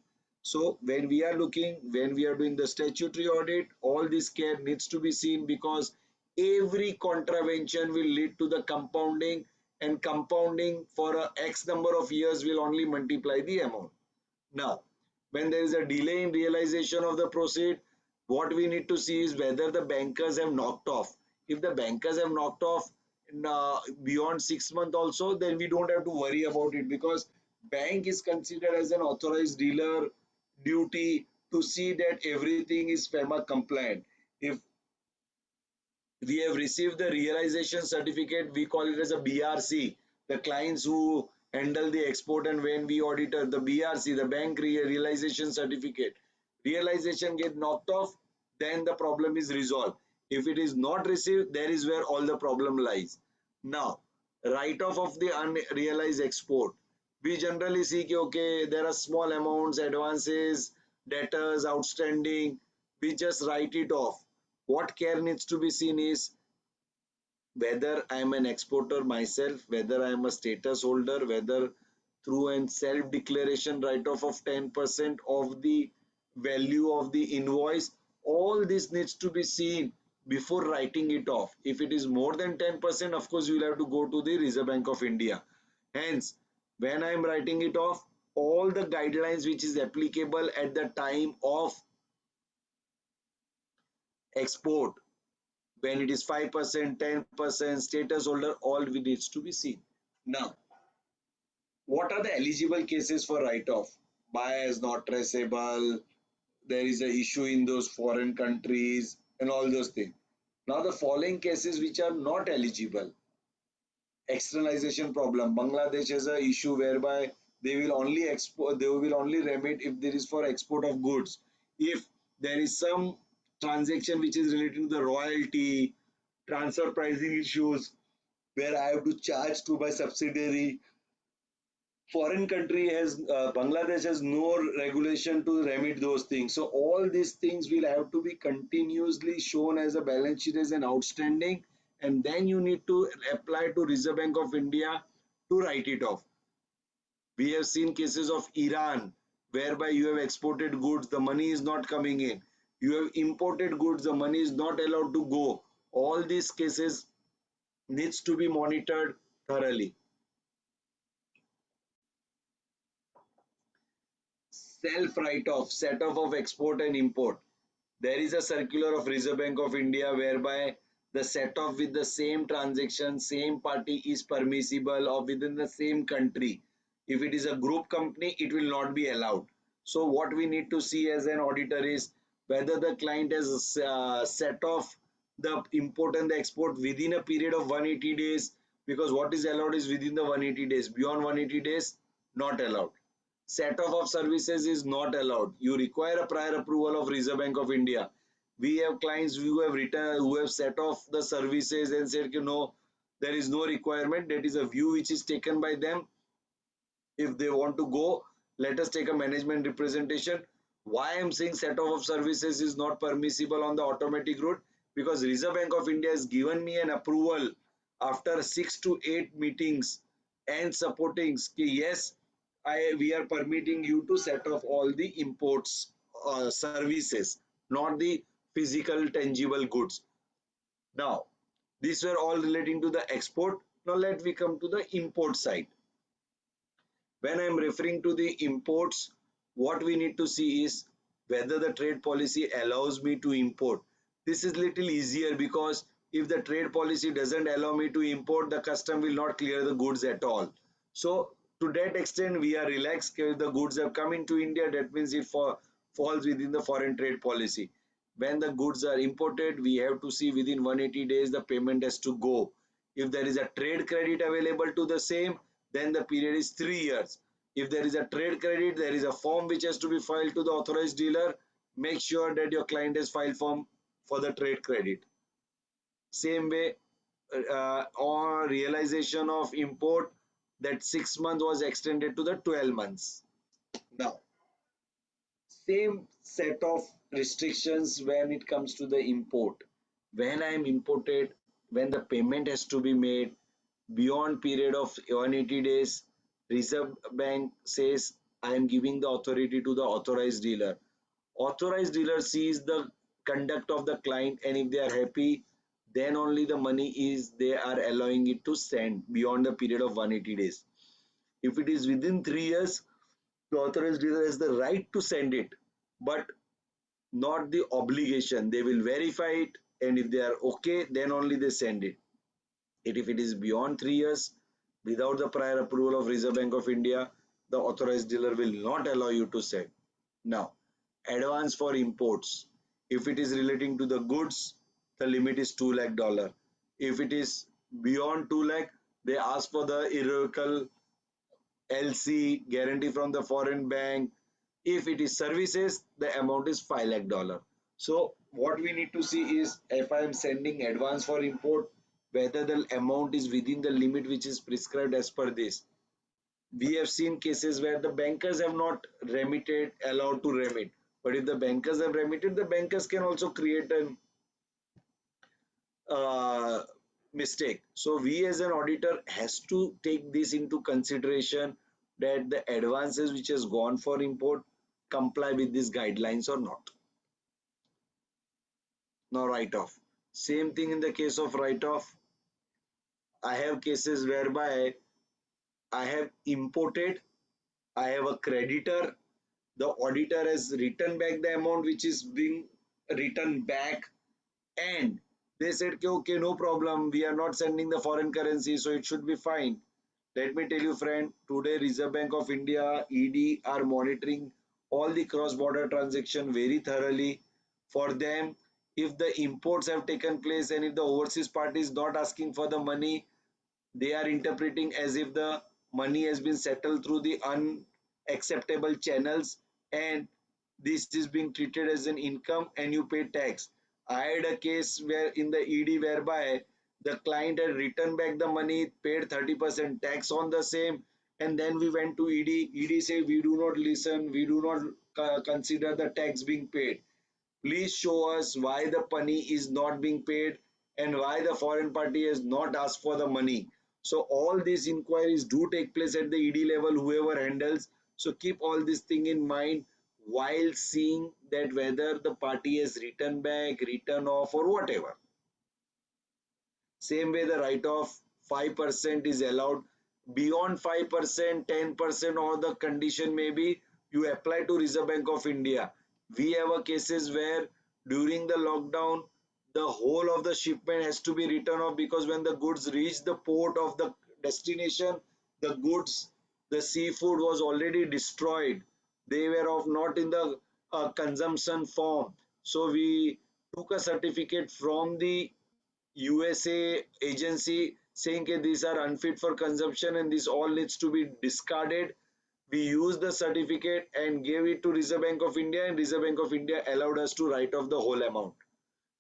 Speaker 3: So when we are doing the statutory audit, all this care needs to be seen, because every contravention will lead to the compounding, and compounding for a X number of years will only multiply the amount. Now, when there is a delay in realization of the proceed, what we need to see is whether the bankers have knocked off. If the bankers have knocked off beyond 6 months also, then we don't have to worry about it, because bank is considered as an authorized dealer duty to see that everything is FEMA compliant. If we have received the realization certificate, we call it as a BRC, the clients who handle the export, and when we auditor the BRC, the bank realization certificate, realization get knocked off, then the problem is resolved. If it is not received, there is where all the problem lies. Now, write-off of the unrealized export. We generally see कि okay, there are small amounts, advances, debtors, outstanding. We just write it off. What care needs to be seen is whether I am an exporter myself, whether I am a status holder, whether through an self-declaration write-off of 10% of the value of the invoice, all this needs to be seen before writing it off. If it is more than 10%, of course, you will have to go to the Reserve Bank of India. Hence, when I am writing it off, all the guidelines which is applicable at the time of export, when it is 5%, 10%, status holder, all needs to be seen. Now, what are the eligible cases for write-off? Buyers not traceable, there is an issue in those foreign countries, and all those things. Now, the following cases which are not eligible: externalization problem. Bangladesh has an issue whereby they will only export, they will only remit if there is for export of goods. If there is some transaction which is related to the royalty, transfer pricing issues, where I have to charge to my subsidiary, foreign country has Bangladesh has no regulation to remit those things. So all these things will have to be continuously shown as a balance sheet as an outstanding, and then you need to apply to Reserve Bank of India to write it off. We have seen cases of Iran whereby you have exported goods, the money is not coming in. You have imported goods, the money is not allowed to go. All these cases needs to be monitored thoroughly. Self write-off, set-off of export and import. There is a circular of Reserve Bank of India whereby the set-off with the same transaction, same party is permissible or within the same country. If it is a group company, it will not be allowed. So what we need to see as an auditor is whether the client has set off the import and the export within a period of 180 days, because what is allowed is within the 180 days. Beyond 180 days, not allowed. Set off of services is not allowed. You require a prior approval of Reserve Bank of India. We have clients who have written, who have set off the services and said, no, there is no requirement. That is a view which is taken by them. If they want to go, let us take a management representation. Why I am saying set off of services is not permissible on the automatic route? Because Reserve Bank of India has given me an approval after 6 to 8 meetings and supporting, yes, we are permitting you to set off all the imports services, not the physical tangible goods. Now, these were all relating to the export. Now let me come to the import side. When I am referring to the imports, what we need to see is whether the trade policy allows me to import. This is little easier because if the trade policy doesn't allow me to import, the custom will not clear the goods at all. So to that extent, we are relaxed. If the goods have come into India, that means it falls within the foreign trade policy. When the goods are imported, we have to see within 180 days the payment has to go. If there is a trade credit available to the same, then the period is 3 years. If there is a trade credit, there is a form which has to be filed to the authorized dealer. Make sure that your client has filed form for the trade credit. Same way, on realization of import, that 6 months was extended to the 12 months. Now, same set of restrictions when it comes to the import. When I am imported, when the payment has to be made beyond period of 180 days, Reserve Bank says I am giving the authority to the authorized dealer. Authorized dealer sees the conduct of the client, and if they are happy, then only the money is they are allowing it to send beyond the period of 180 days. If it is within 3 years, the authorized dealer has the right to send it, but not the obligation. They will verify it, and if they are okay, then only they send it. And if it is beyond 3 years, without the prior approval of Reserve Bank of India, the authorized dealer will not allow you to send. Now, advance for imports. If it is relating to the goods, the limit is $2 lakh. If it is beyond 2 lakh, they ask for the irrevocable LC guarantee from the foreign bank. If it is services, the amount is $5 lakh. So what we need to see is if I am sending advance for import, whether the amount is within the limit which is prescribed as per this. We have seen cases where the bankers have not remitted, allowed to remit. But if the bankers have remitted, the bankers can also create an uh, mistake. So we as an auditor has to take this into consideration that the advances which has gone for import comply with these guidelines or not. Now write-off. Same thing in the case of write-off. I have cases whereby I have imported, I have a creditor, the auditor has written back the amount which is being written back, and they said okay, no problem, we are not sending the foreign currency, so it should be fine. Let me tell you friend, today Reserve Bank of India, ED are monitoring all the cross-border transaction very thoroughly. For them, if the imports have taken place and if the overseas party is not asking for the money, they are interpreting as if the money has been settled through the unacceptable channels, and this is being treated as an income and you pay tax. I had a case where in the ED whereby the client had returned back the money, paid 30% tax on the same, and then we went to ED. ED say we do not listen, we do not consider the tax being paid. Please show us why the money is not being paid and why the foreign party has not asked for the money. So all these inquiries do take place at the ED level, whoever handles. So keep all this thing in mind while seeing that whether the party has written back, written off or whatever. Same way the write-off 5% is allowed. Beyond 5%, 10% or the condition may be you apply to Reserve Bank of India. We have a cases where during the lockdown, the whole of the shipment has to be written off because when the goods reach the port of the destination, the goods, the seafood was already destroyed. They were of not in the consumption form. So we took a certificate from the USA agency saying that these are unfit for consumption and this all needs to be discarded. We used the certificate and gave it to Reserve Bank of India, and Reserve Bank of India allowed us to write off the whole amount.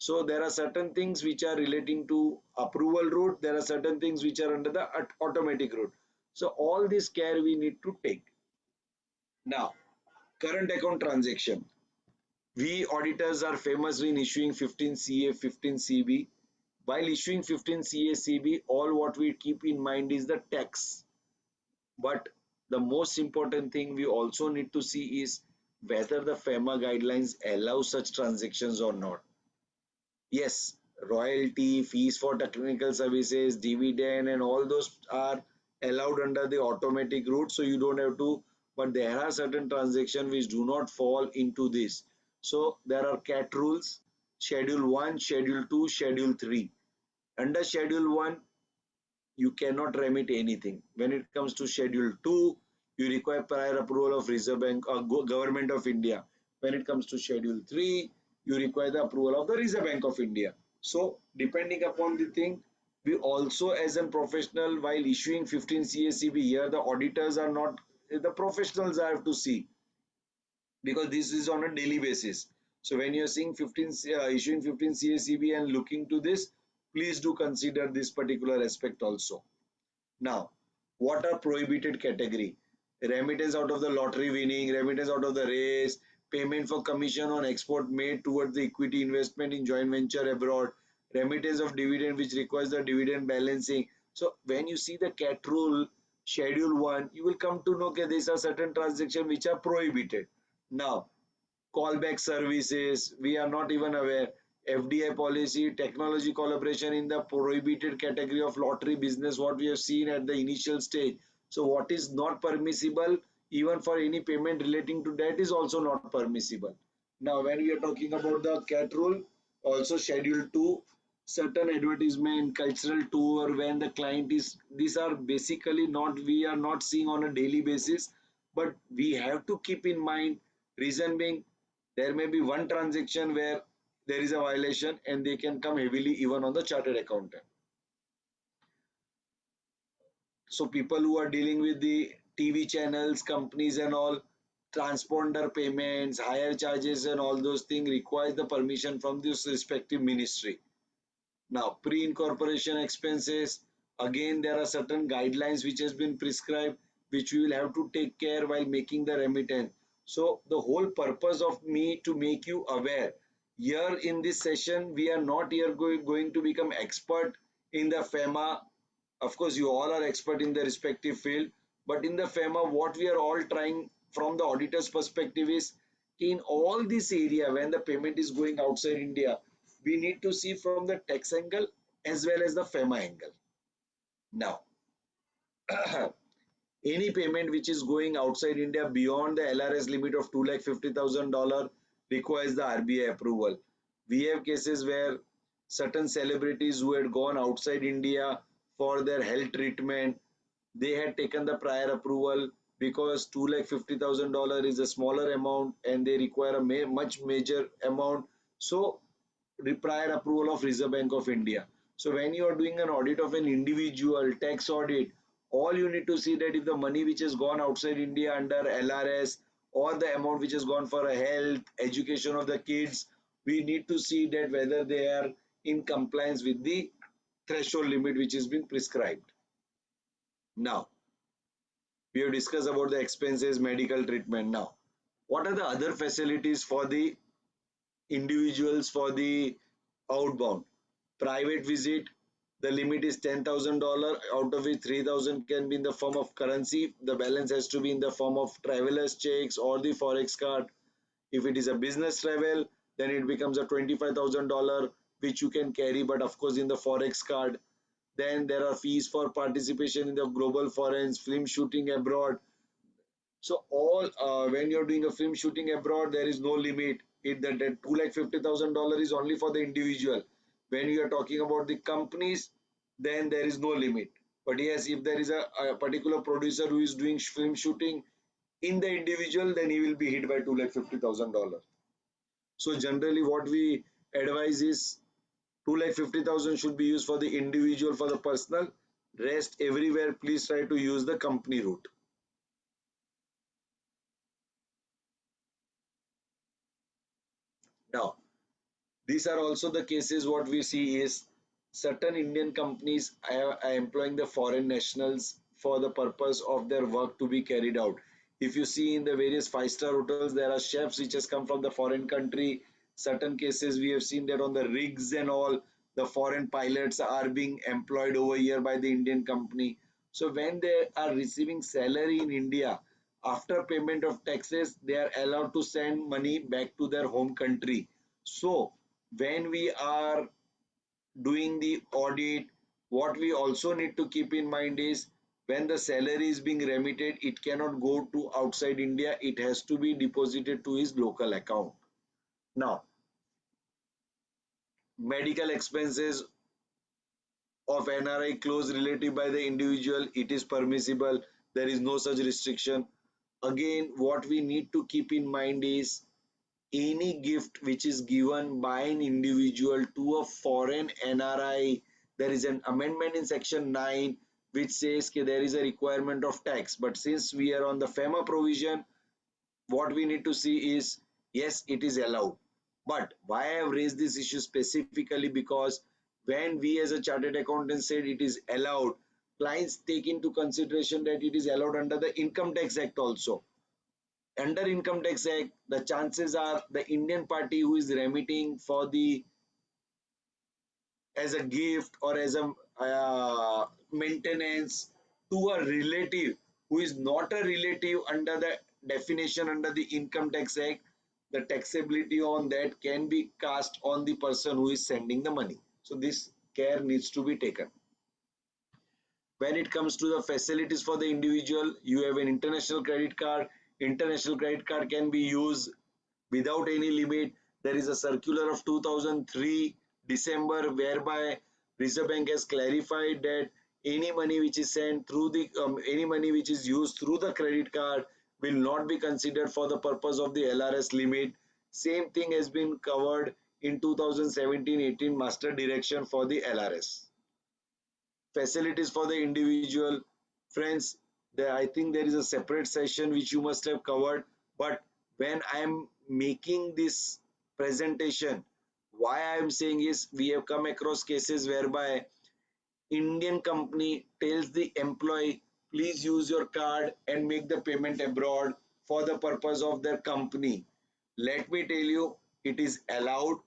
Speaker 3: So there are certain things which are relating to approval route. There are certain things which are under the automatic route. So all this care we need to take. Now, current account transaction. We auditors are famous in issuing 15 CA, 15 CB. While issuing 15 CA, CB, all what we keep in mind is the tax. But the most important thing we also need to see is whether the FEMA guidelines allow such transactions or not. Yes, royalty, fees for technical services, dividend, and all those are allowed under the automatic route, so you don't have to. But there are certain transactions which do not fall into this. So there are CAT rules, Schedule 1, Schedule 2, Schedule 3. Under Schedule 1, you cannot remit anything. When it comes to Schedule 2, you require prior approval of Reserve Bank or Government of India. When it comes to Schedule 3, you require the approval of the Reserve Bank of India. So depending upon the thing, we also as a professional while issuing 15 CACB here, the auditors are not, the professionals have to see because this is on a daily basis. So when you're seeing 15 issuing 15 CACB and looking to this, please do consider this particular aspect also. Now, what are prohibited category? Remittance out of the lottery winning, remittance out of the race, payment for commission on export made towards the equity investment in joint venture abroad, remittance of dividend which requires the dividend balancing. So when you see the CAT rule schedule 1, you will come to know that these are certain transactions which are prohibited. Now, callback services, we are not even aware. FDI policy, technology collaboration in the prohibited category of lottery business, what we have seen at the initial stage. So what is not permissible, even for any payment relating to that is also not permissible. Now, when we are talking about the CAT rule, also schedule 2, certain advertisement, cultural tour, when the client is, these are basically not, we are not seeing on a daily basis, but we have to keep in mind, reason being, there may be one transaction where there is a violation and they can come heavily even on the chartered accountant. So people who are dealing with the TV channels, companies and all, transponder payments, higher charges and all those things requires the permission from this respective ministry. Now, pre-incorporation expenses, again there are certain guidelines which has been prescribed. which we will have to take care while making the remittance. So the whole purpose of me to make you aware here in this session, we are not here going to become expert in the FEMA. Of course, you all are expert in the respective field, but in the FEMA, what we are all trying from the auditor's perspective is in all this area, when the payment is going outside India, we need to see from the tax angle as well as the FEMA angle. Now, any payment which is going outside India beyond the LRS limit of $250,000 requires the RBI approval. We have cases where certain celebrities who had gone outside India for their health treatment, they had taken the prior approval because $250,000 is a smaller amount and they require a much major amount. So prior approval of Reserve Bank of India. So when you are doing an audit of an individual tax audit, all you need to see that if the money which has gone outside India under LRS or the amount which has gone for a health, education of the kids, we need to see that whether they are in compliance with the threshold limit which has been prescribed. Now, we have discussed about the expenses, medical treatment. Now, what are the other facilities for the individuals for the outbound? Private visit, the limit is $10,000, out of which 3,000 can be in the form of currency. The balance has to be in the form of traveler's checks or the forex card. If it is a business travel, then it becomes a $25,000 which you can carry, but of course in the forex card. Then there are fees for participation in the global forums, film shooting abroad. So all when you're doing a film shooting abroad, there is no limit. That $250,000 is only for the individual. When you are talking about the companies, then there is no limit. But yes, if there is a particular producer who is doing film shooting in the individual, then he will be hit by $250,000. So generally, what we advise is 250,000 should be used for the individual, for the personal. Rest everywhere, please try to use the company route. Now, these are also the cases what we see is certain Indian companies are employing the foreign nationals for the purpose of their work to be carried out. If you see in the various five-star hotels, there are chefs which has come from the foreign country. Certain cases we have seen that on the rigs and all, the foreign pilots are being employed over here by the Indian company. So when they are receiving salary in India, after payment of taxes, they are allowed to send money back to their home country. So when we are doing the audit, what we also need to keep in mind is when the salary is being remitted, it cannot go to outside India, it has to be deposited to his local account. Now, medical expenses of NRI close relative by the individual, it is permissible, there is no such restriction. Again, what we need to keep in mind is any gift which is given by an individual to a foreign NRI, there is an amendment in section 9 which says that there is a requirement of tax. But since we are on the FEMA provision, what we need to see is yes, it is allowed. But why I have raised this issue specifically because when we as a chartered accountant said it is allowed, clients take into consideration that it is allowed under the Income Tax Act also. Under Income Tax Act, the chances are the Indian party who is remitting for the as a gift or as a maintenance to a relative who is not a relative under the definition under the Income Tax Act, the taxability on that can be cast on the person who is sending the money. So this care needs to be taken. When it comes to the facilities for the individual, you have an international credit card. International credit card can be used without any limit. There is a circular of 2003 December whereby Reserve Bank has clarified that any money which is sent through the any money which is used through the credit card will not be considered for the purpose of the LRS limit. Same thing has been covered in 2017-18 master direction for the LRS. Facilities for the individual, friends, I think there is a separate session which you must have covered, but when I am making this presentation, why I am saying is we have come across cases whereby Indian company tells the employee please use your card and make the payment abroad for the purpose of their company. Let me tell you, it is allowed,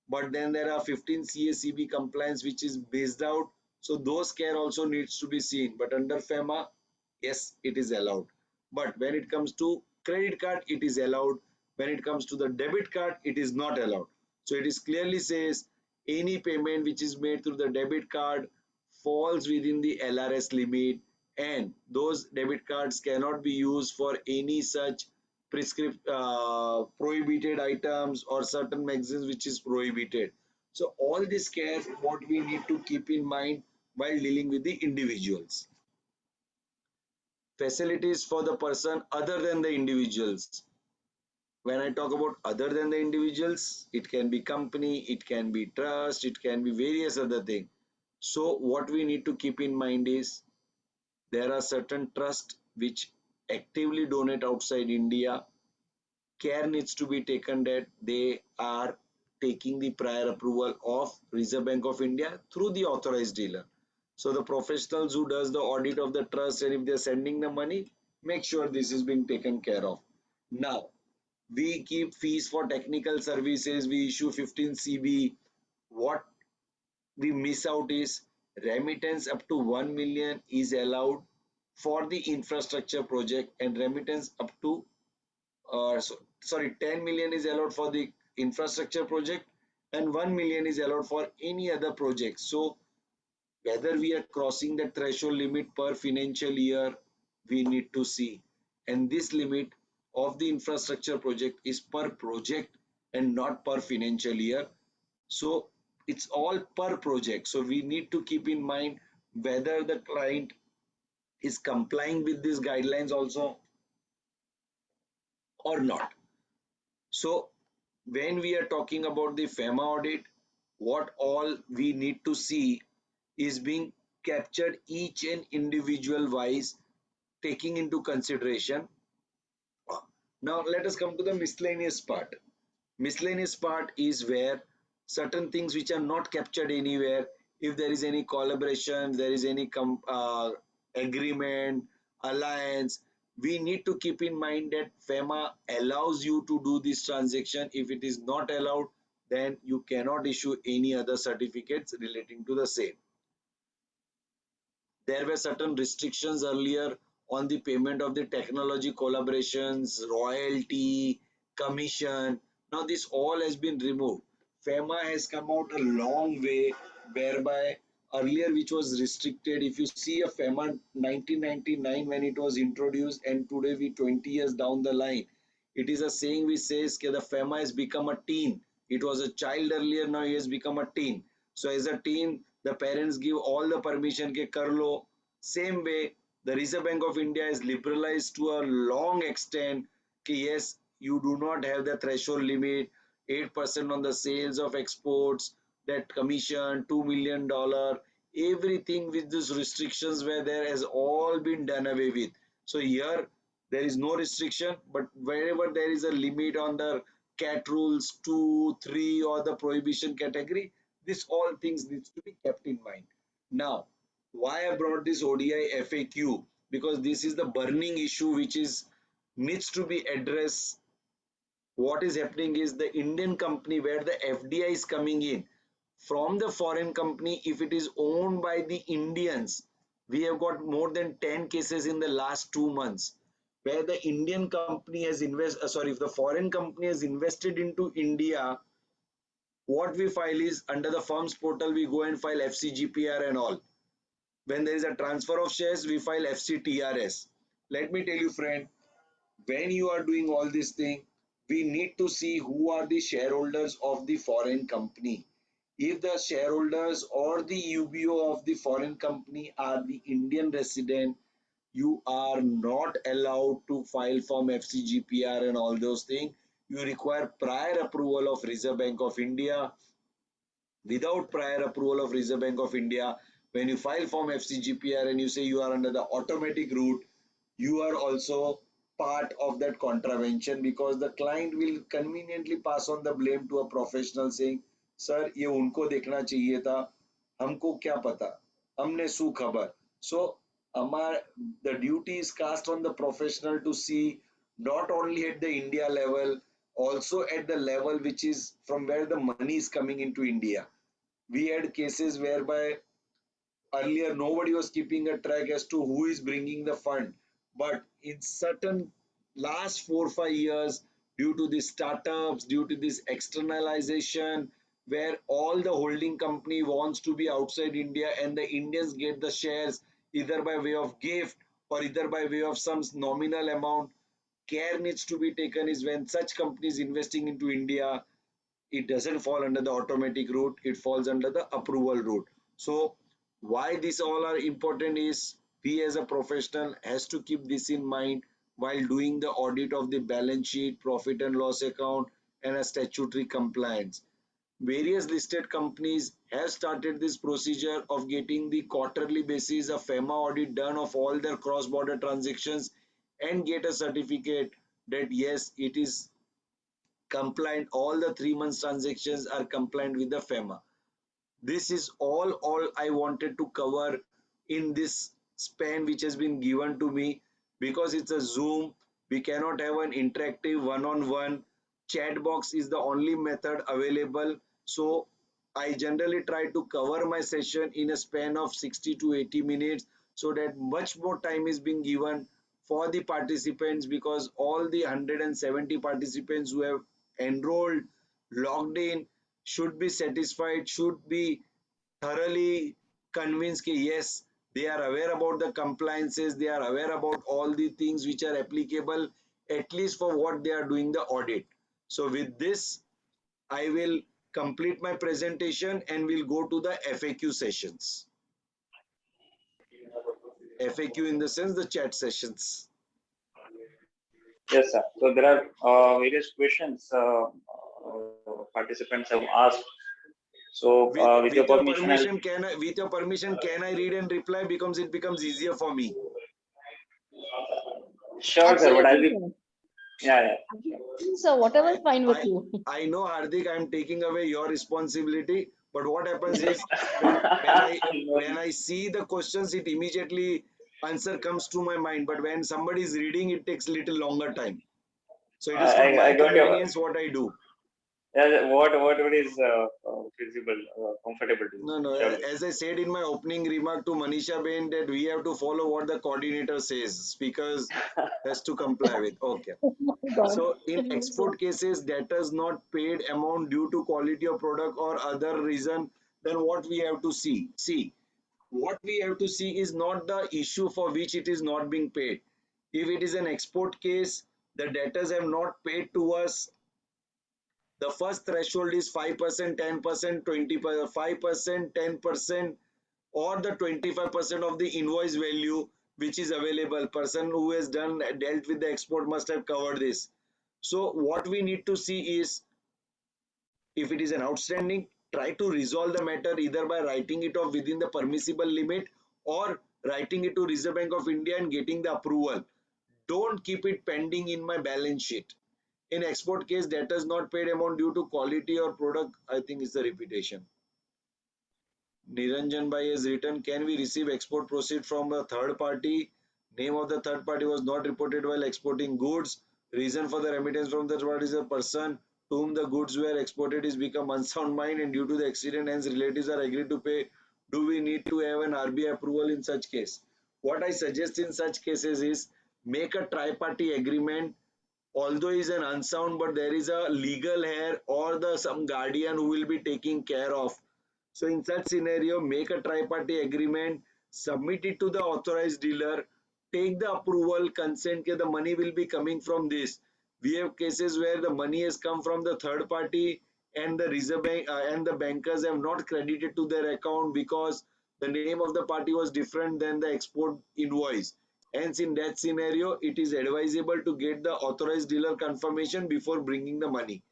Speaker 3: but then there are 15 CACB compliance which is based out. So those care also needs to be seen. But under FEMA, yes, it is allowed. But when it comes to credit card, it is allowed. When it comes to the debit card, it is not allowed. So it is clearly says any payment which is made through the debit card falls within the LRS limit, and those debit cards cannot be used for any such prohibited items or certain magazines which is prohibited. So all this care what we need to keep in mind while dealing with the individuals. Facilities for the person other than the individuals. When I talk about other than the individuals, it can be company, it can be trust, it can be various other things. So what we need to keep in mind is there are certain trusts which actively donate outside India. Care needs to be taken that they are taking the prior approval of Reserve Bank of India through the authorized dealer. So the professionals who does the audit of the trust, and if they're sending the money, make sure this is being taken care of. Now, we keep fees for technical services, we issue 15 CB. What we miss out is remittance up to 1 million is allowed for the infrastructure project, and remittance up to 10 million is allowed for the infrastructure project, and 1 million is allowed for any other project. So whether we are crossing the threshold limit per financial year, we need to see. And this limit of the infrastructure project is per project and not per financial year. So it's all per project. So we need to keep in mind whether the client is complying with these guidelines also or not. So when we are talking about the FEMA audit, what all we need to see is being captured each and individual wise, taking into consideration. Now let us come to the miscellaneous part. Miscellaneous part is where certain things which are not captured anywhere, if there is any collaboration, there is any agreement, alliance, we need to keep in mind that FEMA allows you to do this transaction. If it is not allowed, then you cannot issue any other certificates relating to the same. There were certain restrictions earlier on the payment of the technology collaborations, royalty, commission. Now this all has been removed. FEMA has come out a long way, whereby earlier which was restricted, if you see a FEMA 1999 when it was introduced, and today we 20 years down the line, it is a saying which says that the FEMA has become a teen. It was a child earlier, now he has become a teen. So as a teen, the parents give all the permission ke kar lo. Same way, the Reserve Bank of India is liberalized to a long extent ke yes, you do not have the threshold limit, 8% on the sales of exports, that commission, $2 million, everything with these restrictions where there has all been done away with. So here there is no restriction, but wherever there is a limit on the CAT rules 2, 3 or the prohibition category, this all things needs to be kept in mind. Now, why I brought this ODI FAQ? Because this is the burning issue which is needs to be addressed. What is happening is the Indian company where the FDI is coming in from the foreign company, if it is owned by the Indians, we have got more than 10 cases in the last 2 months where the Indian company has if the foreign company has invested into India, what we file is under the firms portal, we go and file FCGPR and all. When there is a transfer of shares, we file FCTRS. Let me tell you, friend, when you are doing all this thing, we need to see who are the shareholders of the foreign company. If the shareholders or the UBO of the foreign company are the Indian resident, you are not allowed to file form FCGPR and all those things. You require prior approval of Reserve Bank of India. Without prior approval of Reserve Bank of India, when you file form FCGPR and you say you are under the automatic route, you are also part of that contravention, because the client will conveniently pass on the blame to a professional saying, sir, ये उनको देखना चाहिए था, हमको क्या पता, हमने शू खबर. So the duty is cast on the professional to see not only at the India level, also at the level which is from where the money is coming into India. We had cases whereby earlier nobody was keeping a track as to who is bringing the fund, but in certain last 4 or 5 years, due to the startups, due to this externalization, where all the holding company wants to be outside India and the Indians get the shares either by way of gift or either by way of some nominal amount, care needs to be taken is when such companies investing into India, it doesn't fall under the automatic route, it falls under the approval route. So why these all are important is we as a professional has to keep this in mind while doing the audit of the balance sheet, profit and loss account, and a statutory compliance. Various listed companies have started this procedure of getting the quarterly basis a FEMA audit done of all their cross-border transactions and get a certificate that yes, it is compliant, all the 3 months transactions are compliant with the FEMA. This is all I wanted to cover in this span which has been given to me. Because it's a Zoom, we cannot have an interactive one-on-one. Chat box is the only method available. So I generally try to cover my session in a span of 60 to 80 minutes so that much more time is being given for the participants, because all the 170 participants who have enrolled, logged in, should be satisfied, should be thoroughly convinced that yes, they are aware about the compliances, they are aware about all the things which are applicable, at least for what they are doing the audit. So with this, I will complete my presentation and we'll go to the FAQ sessions. FAQ in the sense the chat sessions.
Speaker 5: Yes, sir. So there are various questions participants have asked. So with your permission,
Speaker 3: with your permission, can I read and reply? Because it becomes easier for me.
Speaker 5: Sure, sir. But I'll be.
Speaker 2: Absolutely,
Speaker 5: Yeah.
Speaker 2: so whatever is fine with you.
Speaker 3: I know, Hardik, I'm taking away your responsibility, but what happens is when I see the questions, it immediately answer comes to my mind. But when somebody is reading, it takes little longer time. So it is for my
Speaker 5: I got your.
Speaker 3: convenience what I do.
Speaker 5: Yeah, whatever is feasible, comfortable to you.
Speaker 3: No.
Speaker 5: Sure.
Speaker 3: As I said in my opening remark to Manisha Bain, that we have to follow what the coordinator says. Speakers has to comply with. Okay.
Speaker 2: Oh my God.
Speaker 3: So in export cases, debtors not paid amount due to quality of product or other reason, then what we have to see? See, what we have to see is not the issue for which it is not being paid. If it is an export case, the debtors have not paid to us. The first threshold is 5%, 10%, 20%, 5%, 10%, or the 25% of the invoice value which is available. Person who has dealt with the export must have covered this. So what we need to see is, if it is an outstanding, try to resolve the matter either by writing it off within the permissible limit or writing it to Reserve Bank of India and getting the approval. Don't keep it pending in my balance sheet. In export case, debtors not paid amount due to quality or product, I think is the repetition. Niranjan Bhai has written, can we receive export proceed from a third party? Name of the third party was not reported while exporting goods. Reason for the remittance from the third party is a person to whom the goods were exported is become unsound mind and due to the accident hence relatives are agreed to pay. Do we need to have an RBI approval in such case? What I suggest in such cases is make a tri-party agreement. Although is an unsound, but there is a legal heir or the some guardian who will be taking care of. So in such scenario, make a tri-party agreement, submit it to the authorized dealer, take the approval, consent that the money will be coming from this. We have cases where the money has come from the third party and the Reserve Bank and the bankers have not credited to their account because the name of the party was different than the export invoice. Hence, in that scenario, it is advisable to get the authorized dealer confirmation before bringing the money.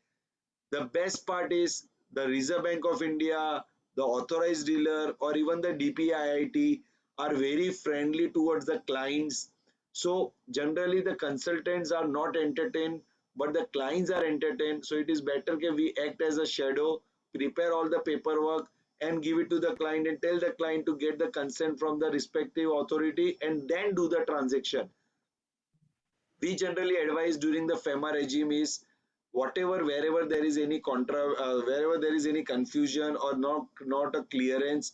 Speaker 3: The best part is the Reserve Bank of India, the authorized dealer, or even the DPIIT are very friendly towards the clients. So generally the consultants are not entertained, but the clients are entertained. So it is better that we act as a shadow, prepare all the paperwork, and give it to the client and tell the client to get the consent from the respective authority and then do the transaction. We generally advise during the FEMA regime is whatever, wherever there is any wherever there is any confusion or not a clearance,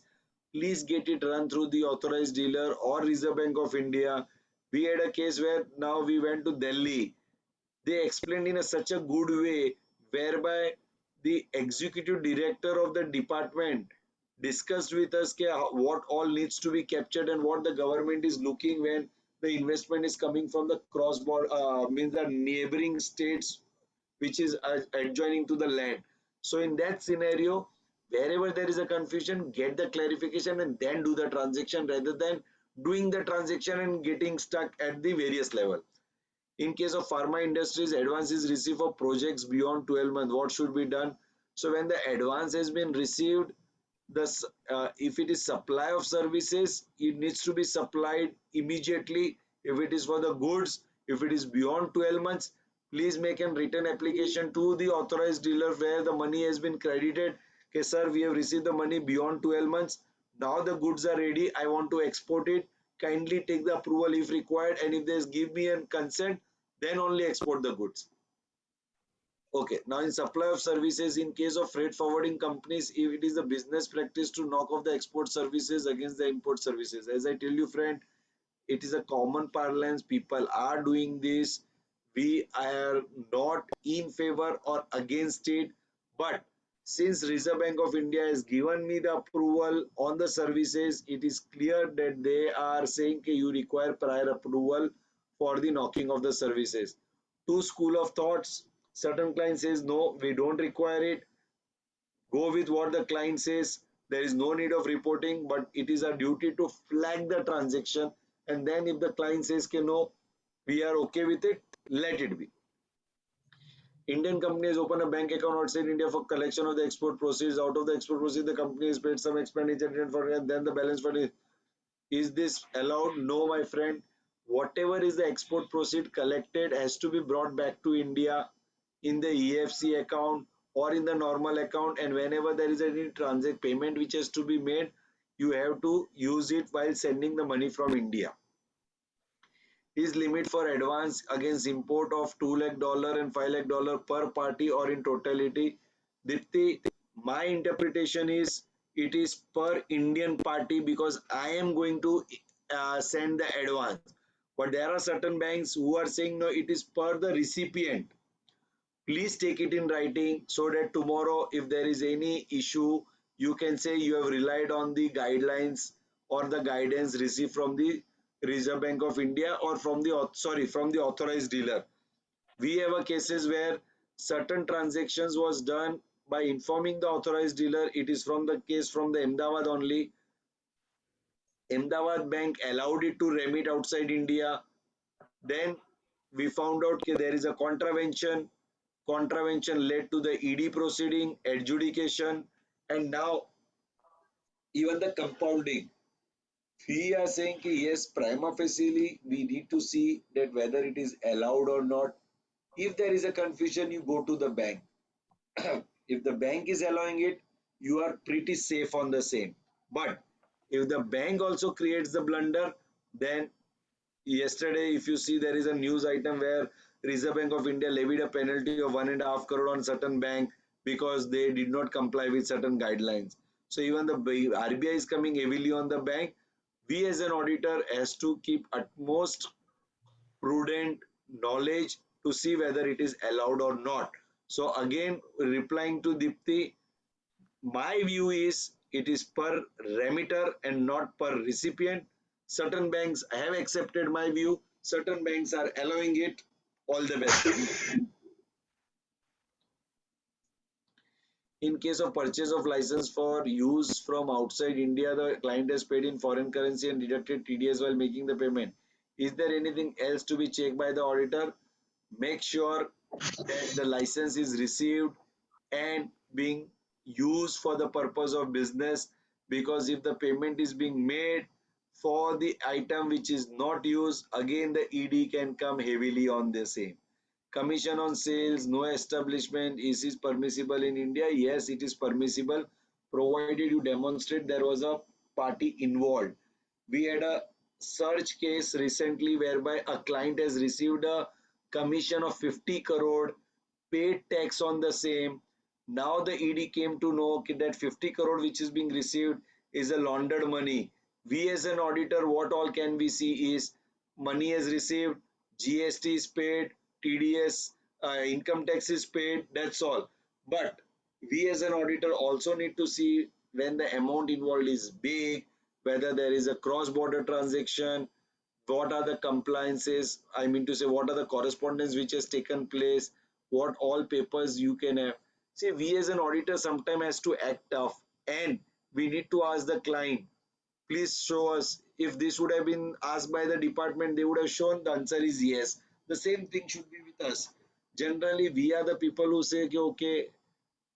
Speaker 3: please get it run through the authorized dealer or Reserve Bank of India. We had a case where now we went to Delhi. They explained in such a good way whereby the executive director of the department discussed with us what all needs to be captured and what the government is looking when the investment is coming from the cross border, means the neighboring states which is adjoining to the land. So in that scenario, wherever there is a confusion, get the clarification and then do the transaction rather than doing the transaction and getting stuck at the various level. In case of pharma industries, advance is received for projects beyond 12 months. What should be done? So when the advance has been received, if it is supply of services, it needs to be supplied immediately. If it is for the goods, if it is beyond 12 months, please make a written application to the authorized dealer where the money has been credited. Okay, sir, we have received the money beyond 12 months. Now the goods are ready. I want to export it. Kindly take the approval if required, and if they give me a consent, then only export the goods. Okay, now in supply of services, in case of freight forwarding companies, if it is a business practice to knock off the export services against the import services. As I tell you, friend, it is a common parlance. People are doing this. We are not in favor or against it. But since Reserve Bank of India has given me the approval on the services, it is clear that they are saying that you require prior approval for the knocking of the services. Two school of thoughts. Certain client says no, we don't require it. Go with what the client says. There is no need of reporting, but it is our duty to flag the transaction. And then if the client says no, we are okay with it, let it be. Indian companies open a bank account outside India for collection of the export proceeds. Out of the export proceeds, the company has paid some expenditure for it, and then the balance for it. Is this allowed? No, my friend. Whatever is the export proceed collected has to be brought back to India in the EFC account or in the normal account, and whenever there is any transact payment which has to be made, you have to use it while sending the money from India. Is limit for advance against import of $2 lakh and $5 lakh per party or in totality? Dipti, my interpretation is it is per Indian party because I am going to send the advance. But there are certain banks who are saying no, it is per the recipient. Please take it in writing so that tomorrow if there is any issue, you can say you have relied on the guidelines or the guidance received from the Reserve Bank of India or from the authorized dealer. We have a cases where certain transactions was done by informing the authorized dealer. It is from the case from the Ahmedabad only. Ahmedabad bank allowed it to remit outside India. Then we found out that there is a contravention. Contravention led to the ED proceeding, adjudication, and now even the compounding. We are saying yes, prima facie, we need to see that whether it is allowed or not. If there is a confusion, you go to the bank. If the bank is allowing it, you are pretty safe on the same. But if the bank also creates the blunder, then yesterday, if you see, there is a news item where Reserve Bank of India levied a penalty of 1.5 crore on certain bank because they did not comply with certain guidelines. So even the RBI is coming heavily on the bank. We as an auditor has to keep utmost prudent knowledge to see whether it is allowed or not. So again, replying to Dipti, my view is it is per remitter and not per recipient. Certain banks have accepted my view, certain banks are allowing it. All the best. In case of purchase of license for use from outside India, the client has paid in foreign currency and deducted TDS while making the payment. Is there anything else to be checked by the auditor? Make sure that the license is received and being used for the purpose of business, because if the payment is being made for the item which is not used, again the ED can come heavily on the same. Commission on sales, no establishment, is permissible in India? Yes, it is permissible, provided you demonstrate there was a party involved. We had a search case recently whereby a client has received a commission of 50 crore, paid tax on the same. Now the ED came to know that 50 crore which is being received is a laundered money. We as an auditor, what all can we see is money is received, GST is paid, TDS, income tax is paid, that's all. But we as an auditor also need to see when the amount involved is big, whether there is a cross-border transaction, what are the compliances, I mean to say what are the correspondence which has taken place, what all papers you can have. See, we as an auditor sometimes has to act tough, and we need to ask the client, please show us. If this would have been asked by the department, they would have shown the answer is yes. The same thing should be with us. Generally, we are the people who say, okay,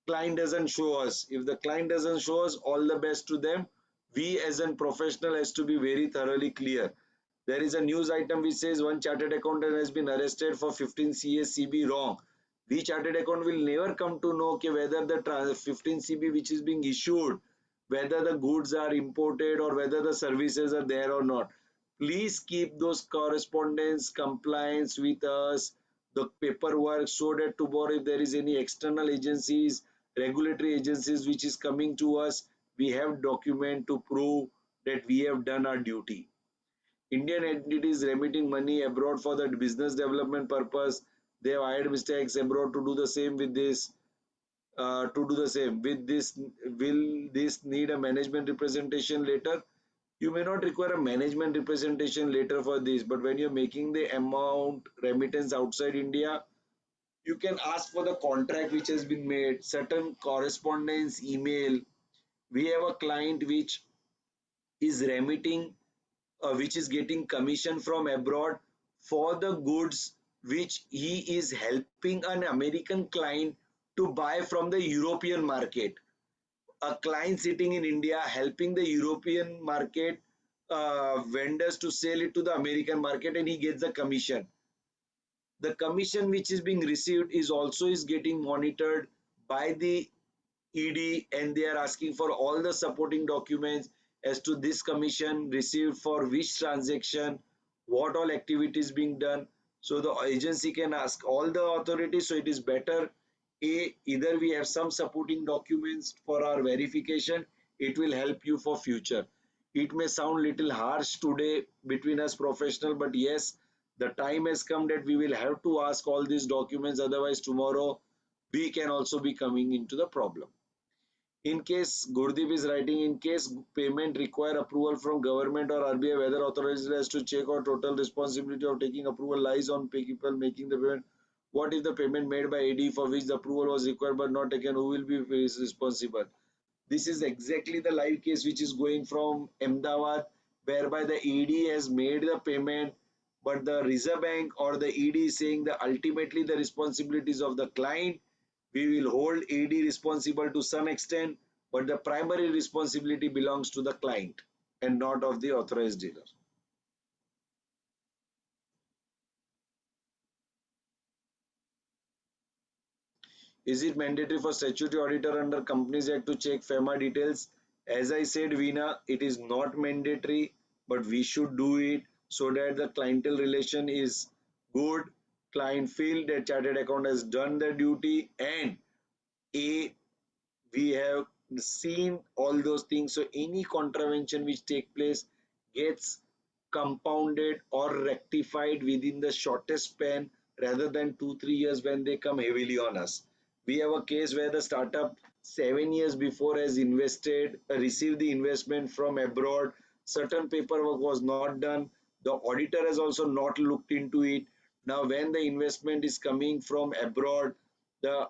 Speaker 3: client doesn't show us. If the client doesn't show us, all the best to them. We as a professional has to be very thoroughly clear. There is a news item which says one chartered accountant has been arrested for 15 CSCB wrong. We chartered accountant will never come to know whether the 15 CB which is being issued, whether the goods are imported or whether the services are there or not. Please keep those correspondence compliance with us, the paperwork, so that tomorrow if there is any external agencies, regulatory agencies which is coming to us, we have document to prove that we have done our duty. Indian entities remitting money abroad for the business development purpose, they have hired mistakes abroad to do the same with this. To do the same with this, will this need a management representation later? You may not require a management representation later for this, but when you're making the amount remittance outside India, you can ask for the contract which has been made, certain correspondence, email. We have a client which is remitting, which is getting commission from abroad for the goods which he is helping an American client to buy from the European market. A client sitting in India helping the European market vendors to sell it to the American market, and he gets the commission. The commission which is being received is also is getting monitored by the ED, and they are asking for all the supporting documents as to this commission received for which transaction, what all activities being done. So the agency can ask all the authorities. So it is better, either we have some supporting documents for our verification. It will help you for future. It may sound little harsh today between us professional, but yes, the time has come that we will have to ask all these documents, otherwise tomorrow we can also be coming into the problem. In case Gurdeep is writing, in case payment require approval from government or RBI, whether authorized has to check or total responsibility of taking approval lies on people making the payment. What if the payment made by AD for which the approval was required but not taken? Who will be responsible? This is exactly the live case which is going from Ahmedabad, whereby the ED has made the payment, but the Reserve Bank or the ED is saying that ultimately the responsibilities of the client. We will hold ED responsible to some extent, but the primary responsibility belongs to the client and not of the authorized dealer. Is it mandatory for statutory auditor under Companies Act to check FEMA details? As I said, Veena, it is not mandatory, but we should do it so that the clientele relation is good. Client feel that chartered account has done their duty, and we have seen all those things. So any contravention which take place gets compounded or rectified within the shortest span rather than 2-3 years when they come heavily on us. We have a case where the startup 7 years before has invested, received the investment from abroad. Certain paperwork was not done. The auditor has also not looked into it. Now, when the investment is coming from abroad, the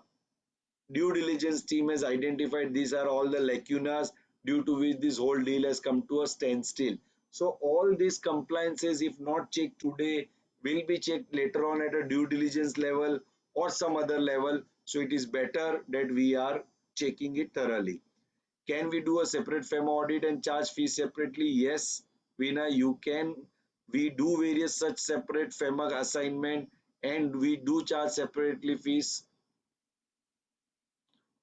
Speaker 3: due diligence team has identified these are all the lacunas due to which this whole deal has come to a standstill. So all these compliances, if not checked today, will be checked later on at a due diligence level or some other level. So it is better that we are checking it thoroughly. Can we do a separate FEMA audit and charge fees separately? Yes, Veena, you can. We do various such separate FEMA assignment, and we do charge separately fees.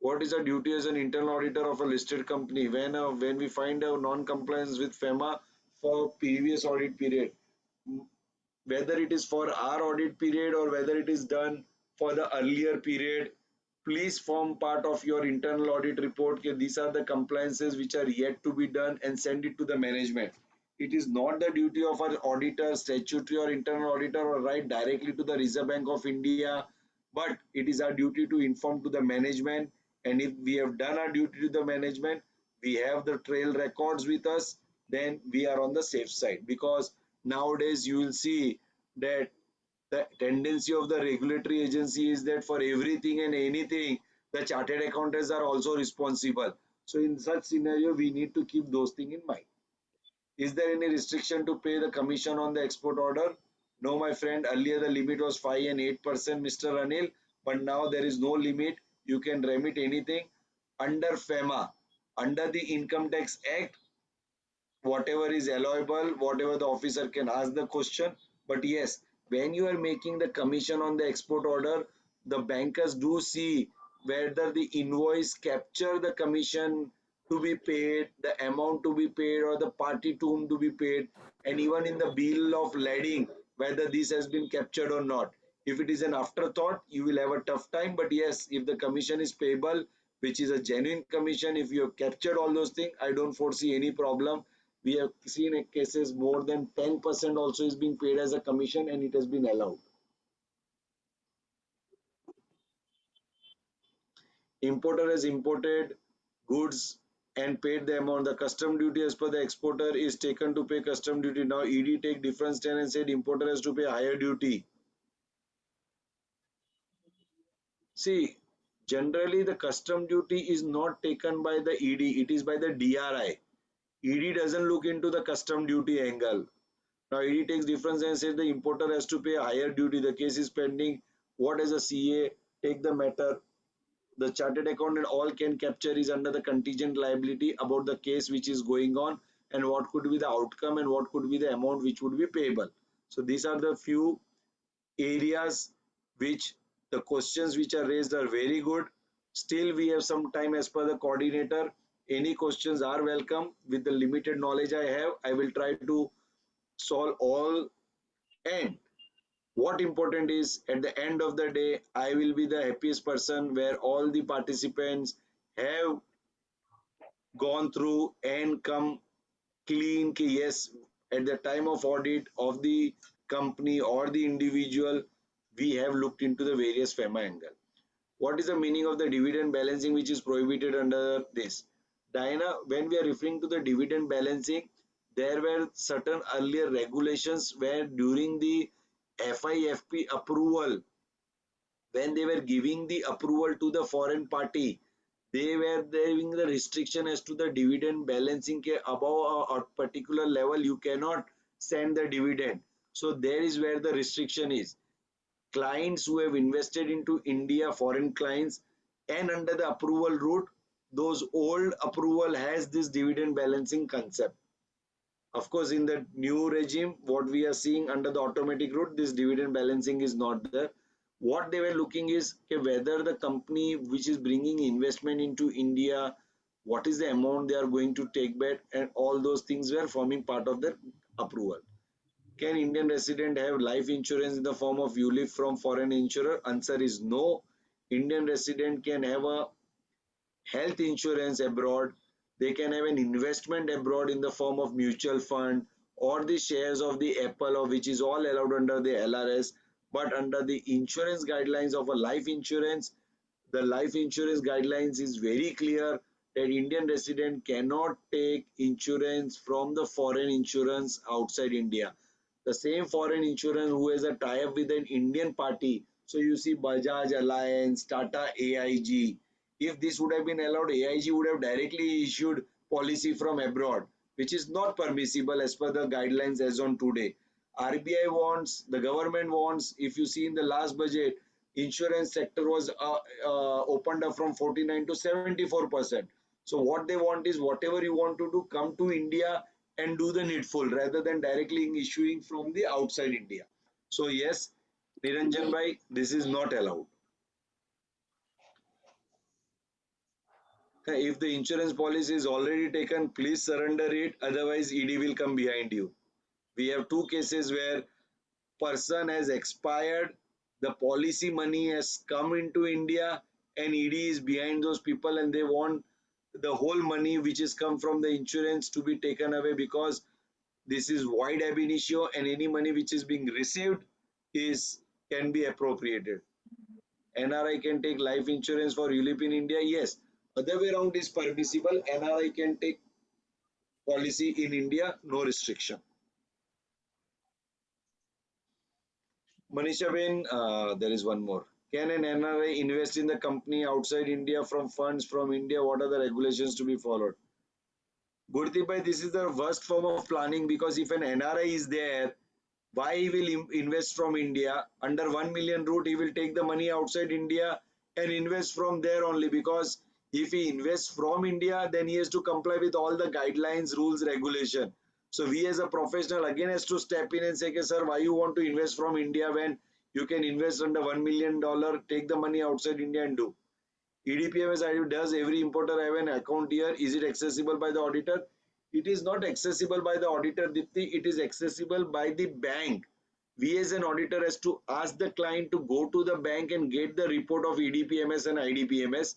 Speaker 3: What is the duty as an internal auditor of a listed company when we find a non-compliance with FEMA for previous audit period, whether it is for our audit period or whether it is done for the earlier period, please form part of your internal audit report. Okay, these are the compliances which are yet to be done and send it to the management. It is not the duty of our auditor, statutory or internal auditor, or write directly to the Reserve Bank of India, but it is our duty to inform to the management. And if we have done our duty to the management, we have the trail records with us, then we are on the safe side. Because nowadays you will see that the tendency of the regulatory agency is that for everything and anything, the chartered accountants are also responsible. So in such scenario, we need to keep those things in mind. Is there any restriction to pay the commission on the export order? No, my friend. Earlier the limit was 5 and 8%, Mr. Anil, but now there is no limit. You can remit anything under FEMA, under the Income Tax Act. Whatever is allowable, whatever the officer can ask the question. But yes, when you are making the commission on the export order, the bankers do see whether the invoice capture the commission to be paid, the amount to be paid, or the party to whom to be paid, and even in the bill of lading, whether this has been captured or not. If it is an afterthought, you will have a tough time. But yes, if the commission is payable, which is a genuine commission, if you have captured all those things, I don't foresee any problem. We have seen cases more than 10% also is being paid as a commission, and it has been allowed. Importer has imported goods and paid the amount. The custom duty as per the exporter is taken to pay custom duty. Now ED take different stand and said importer has to pay higher duty. See, generally the custom duty is not taken by the ED, it is by the DRI. ED doesn't look into the custom duty angle. Now ED takes difference and says the importer has to pay a higher duty. The case is pending. What is a CA? Take the matter. The chartered accountant all can capture is under the contingent liability about the case which is going on, and what could be the outcome and what could be the amount which would be payable. So these are the few areas which the questions which are raised are very good. Still we have some time as per the coordinator. Any questions are welcome. With the limited knowledge I have, I will try to solve all. And what important is, at the end of the day, I will be the happiest person where all the participants have gone through and come clean. Yes, at the time of audit of the company or the individual, we have looked into the various FEMA angle. What is the meaning of the dividend balancing which is prohibited under this? Diana, when we are referring to the dividend balancing, there were certain earlier regulations where during the FIFP approval, when they were giving the approval to the foreign party, they were giving the restriction as to the dividend balancing. Above a particular level, you cannot send the dividend. So there is where the restriction is. Clients who have invested into India, foreign clients, and under the approval route, those old approval has this dividend balancing concept. Of course, in the new regime, what we are seeing under the automatic route, this dividend balancing is not there. What they were looking is whether the company which is bringing investment into India, what is the amount they are going to take back, and all those things were forming part of their approval. Can Indian resident have life insurance in the form of ULIP from foreign insurer? Answer is no. Indian resident can have a health insurance abroad. They can have an investment abroad in the form of mutual fund or the shares of the Apple, or which is all allowed under the LRS. But under the insurance guidelines of a life insurance, the life insurance guidelines is very clear that Indian resident cannot take insurance from the foreign insurance outside India. The same foreign insurance who has a tie-up with an Indian party. So you see Bajaj Alliance, Tata AIG. If this would have been allowed, AIG would have directly issued policy from abroad, which is not permissible as per the guidelines as on today. RBI wants, the government wants, if you see in the last budget, insurance sector was opened up from 49 to 74%. So what they want is whatever you want to do, come to India and do the needful rather than directly issuing from the outside India. So yes, Niranjan bhai, this is not allowed. If the insurance policy is already taken, please surrender it. Otherwise, ED will come behind you. We have two cases where person has expired, the policy money has come into India, and ED is behind those people, and they want the whole money which has come from the insurance to be taken away, because this is void ab initio, and any money which is being received is can be appropriated. NRI can take life insurance for ULIP in India, yes. Other way around is permissible. NRI can take policy in India, no restriction. Manisha Ben, there is one more. Can an NRI invest in the company outside India from funds from India? What are the regulations to be followed? Gurdeep bhai, this is the worst form of planning, because if an NRI is there, why he will invest from India? Under 1 million route, he will take the money outside India and invest from there only, because if he invests from India, then he has to comply with all the guidelines, rules, regulation. So we as a professional again has to step in and say, okay, sir, why you want to invest from India when you can invest under $1 million, take the money outside India and do. EDPMS ID, does every importer have an account here? Is it accessible by the auditor? It is not accessible by the auditor, Dipti. It is accessible by the bank. We as an auditor has to ask the client to go to the bank and get the report of EDPMS and IDPMS.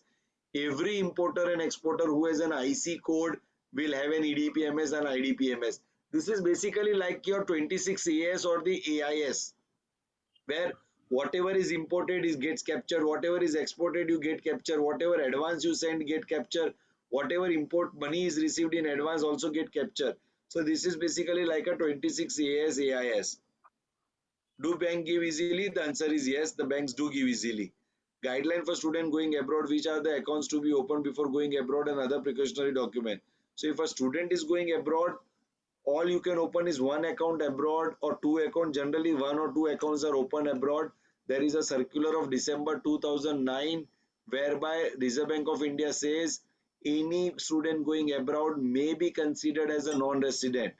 Speaker 3: Every importer and exporter who has an IC code will have an EDPMS and IDPMS. This is basically like your 26 AS or the AIS, where whatever is imported is gets captured, whatever is exported you get captured, whatever advance you send get captured, whatever import money is received in advance also get captured. So this is basically like a 26 AS AIS. Do bank give easily? The answer is yes, the banks do give easily. Guideline for student going abroad: which are the accounts to be opened before going abroad and other precautionary document. So if a student is going abroad, all you can open is one account abroad or two accounts. Generally, one or two accounts are open abroad. There is a circular of December 2009 whereby Reserve Bank of India says any student going abroad may be considered as a non-resident.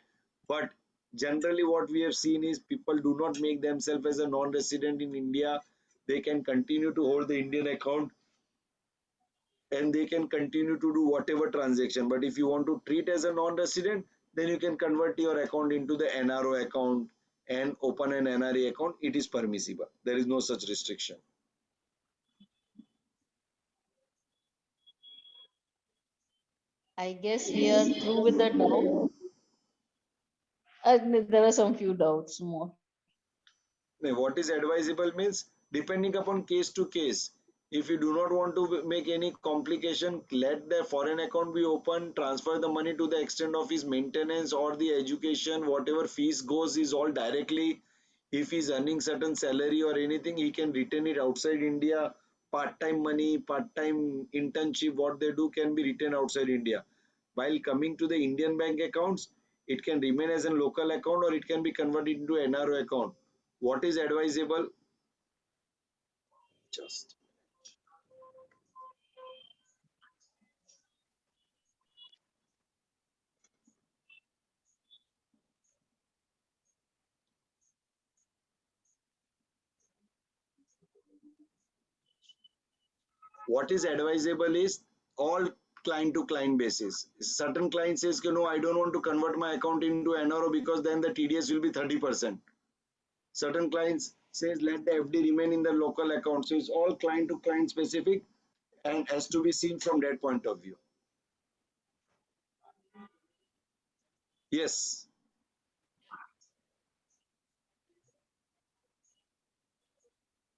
Speaker 3: But generally what we have seen is people do not make themselves as a non-resident in India. They can continue to hold the Indian account and they can continue to do whatever transaction. But if you want to treat as a non-resident, then you can convert your account into the NRO account and open an NRA account. It is permissible. There is no such restriction.
Speaker 2: I guess we are through with the doubt. There are some few doubts more.
Speaker 3: What is advisable means depending upon case to case. If you do not want to make any complication, let the foreign account be open, transfer the money to the extent of his maintenance or the education, whatever fees goes is all directly. If he's earning certain salary or anything, he can retain it outside India. Part-time money, part-time internship, what they do can be retained outside India. While coming to the Indian bank accounts, it can remain as a local account or it can be converted into NRO account. What is advisable? Just what is advisable is all client to client basis. Certain client says, no, I don't want to convert my account into NRO because then the TDS will be 30%. Certain clients says let the FD remain in the local account. So it's all client to client specific and has to be seen from that point of view. Yes.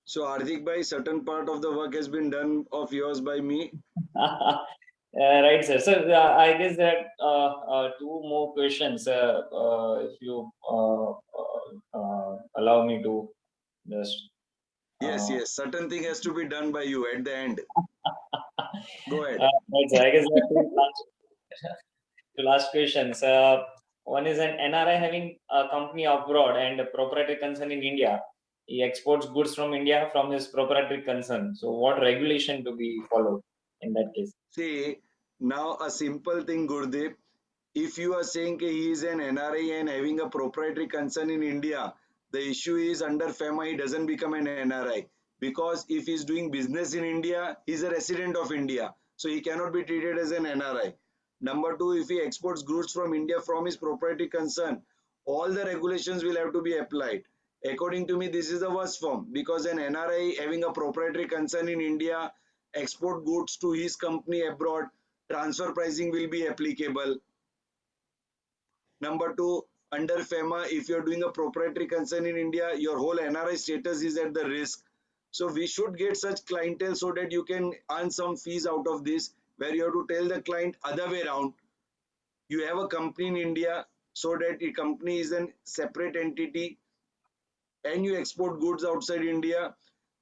Speaker 3: So Hardik bhai, certain part of the work has been done of yours by me.
Speaker 5: Right, sir. So I guess that two more questions, if you allow me to just.
Speaker 3: Yes, yes. Certain thing has to be done by you at the end. Go ahead.
Speaker 5: Right, sir. I guess that two last questions. One is an NRI having a company abroad and a proprietary concern in India. He exports goods from India from his proprietary concern. So, what regulation to be followed in that case?
Speaker 3: See, now a simple thing, Gurdeep. If you are saying he is an NRI and having a proprietary concern in India, the issue is under FEMA, he doesn't become an NRI. Because if he's doing business in India, he's a resident of India. So he cannot be treated as an NRI. Number two, if he exports goods from India from his proprietary concern, all the regulations will have to be applied. According to me, this is the worst form, because an NRI having a proprietary concern in India, export goods to his company abroad, transfer pricing will be applicable. Number two, under FEMA, if you're doing a proprietary concern in India, your whole NRI status is at the risk. So we should get such clientele so that you can earn some fees out of this, where you have to tell the client other way around. You have a company in India, so that the company is a separate entity, and you export goods outside India.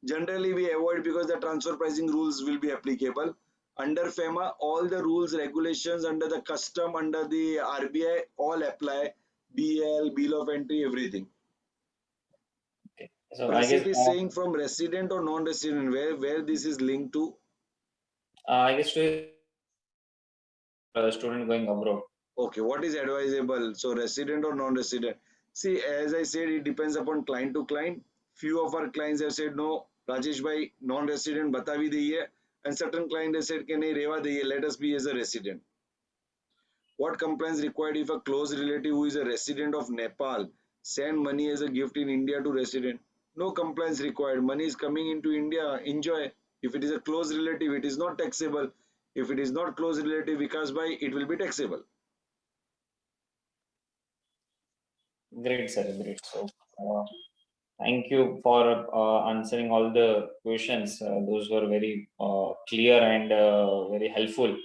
Speaker 3: Generally, we avoid because the transfer pricing rules will be applicable. Under FEMA, all the rules, regulations under the custom, under the RBI, all apply. BL, bill of entry, everything.
Speaker 5: So I guess
Speaker 3: Prasit is saying from resident or non-resident, where this is linked to.
Speaker 5: to a student going abroad.
Speaker 3: Okay, what is advisable? So resident or non-resident? See, as I said, it depends upon client to client. Few of our clients have said, no, Rajesh bhai, non-resident bata bhi diye, and certain client has said, nahi rewa diye, let us be as a resident. What compliance required if a close relative who is a resident of Nepal send money as a gift in India to resident? No compliance required. Money is coming into India, enjoy. If it is a close relative, it is not taxable. If it is not close relative, Vikas bhai, it will be taxable.
Speaker 5: Great, sir. Great. So, thank you for answering all the questions. Those were very clear and very helpful.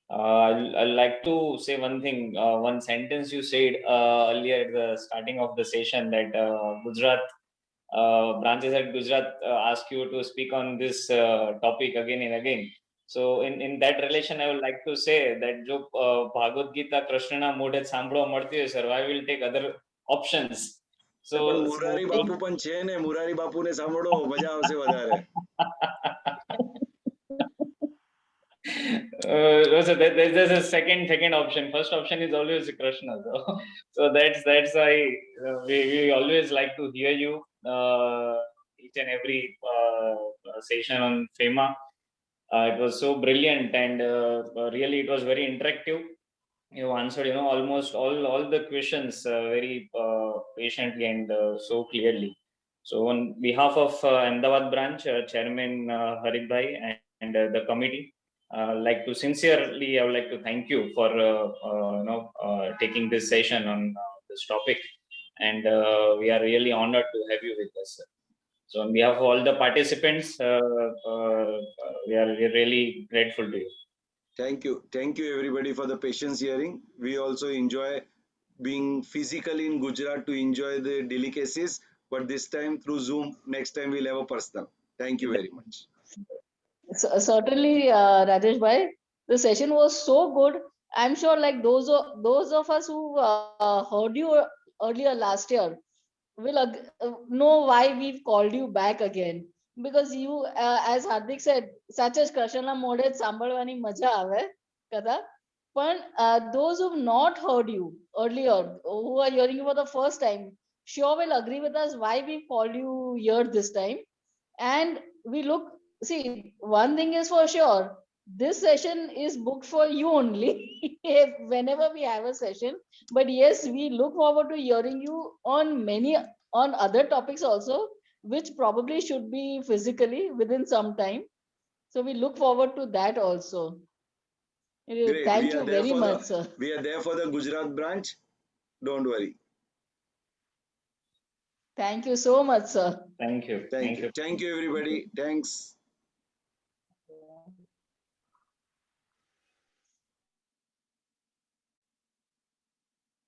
Speaker 5: I'll like to say one thing. One sentence you said earlier at the starting of the session, that Gujarat branches at Gujarat ask you to speak on this topic again and again. So in that relation, I would like to say that jo Bhagavad Gita Krishnana મોઢે સાંભળવા મળતી હોય, sir, I will take other options. So
Speaker 3: Murari બાપુ પણ છે ને, મુરારી બાપુને સાંભળો, મજા આવશે વધારે.
Speaker 5: So there's a second option. First option is always Krishna. So that's why we always like to hear you each and every session on FEMA. It was so brilliant, and really it was very interactive. You answered, almost all the questions very patiently and so clearly. So on behalf of Ahmedabad branch chairman Harit Bhai and the committee, like to sincerely, I would like to thank you for taking this session on this topic, and we are really honored to have you with us, sir. So on behalf of all the participants, we are really grateful to you.
Speaker 3: Thank you everybody for the patience hearing. We also enjoy being physically in Gujarat to enjoy the delicacies, but this time through Zoom. Next time we'll have a personal. Thank you very much.
Speaker 2: Certainly, Rajesh bhai, the session was so good. I'm sure, like those of us who heard you earlier last year will know why we've called you back again, because you, as Hardik said, such as Krishna મોઢે સાંભળવાની મજા આવે કથા. But those who've not heard you earlier, who are hearing you for the first time, sure will agree with us why we called you here this time. And we see, one thing is for sure, this session is booked for you only whenever we have a session. But yes, we look forward to hearing you on other topics also, which probably should be physically within some time. So we look forward to that also.
Speaker 3: Great.
Speaker 2: Thank you very much, sir.
Speaker 3: We are there for the Gujarat branch. Don't worry.
Speaker 2: Thank you so much, sir.
Speaker 5: Thank you.
Speaker 3: Thank you everybody. Thanks.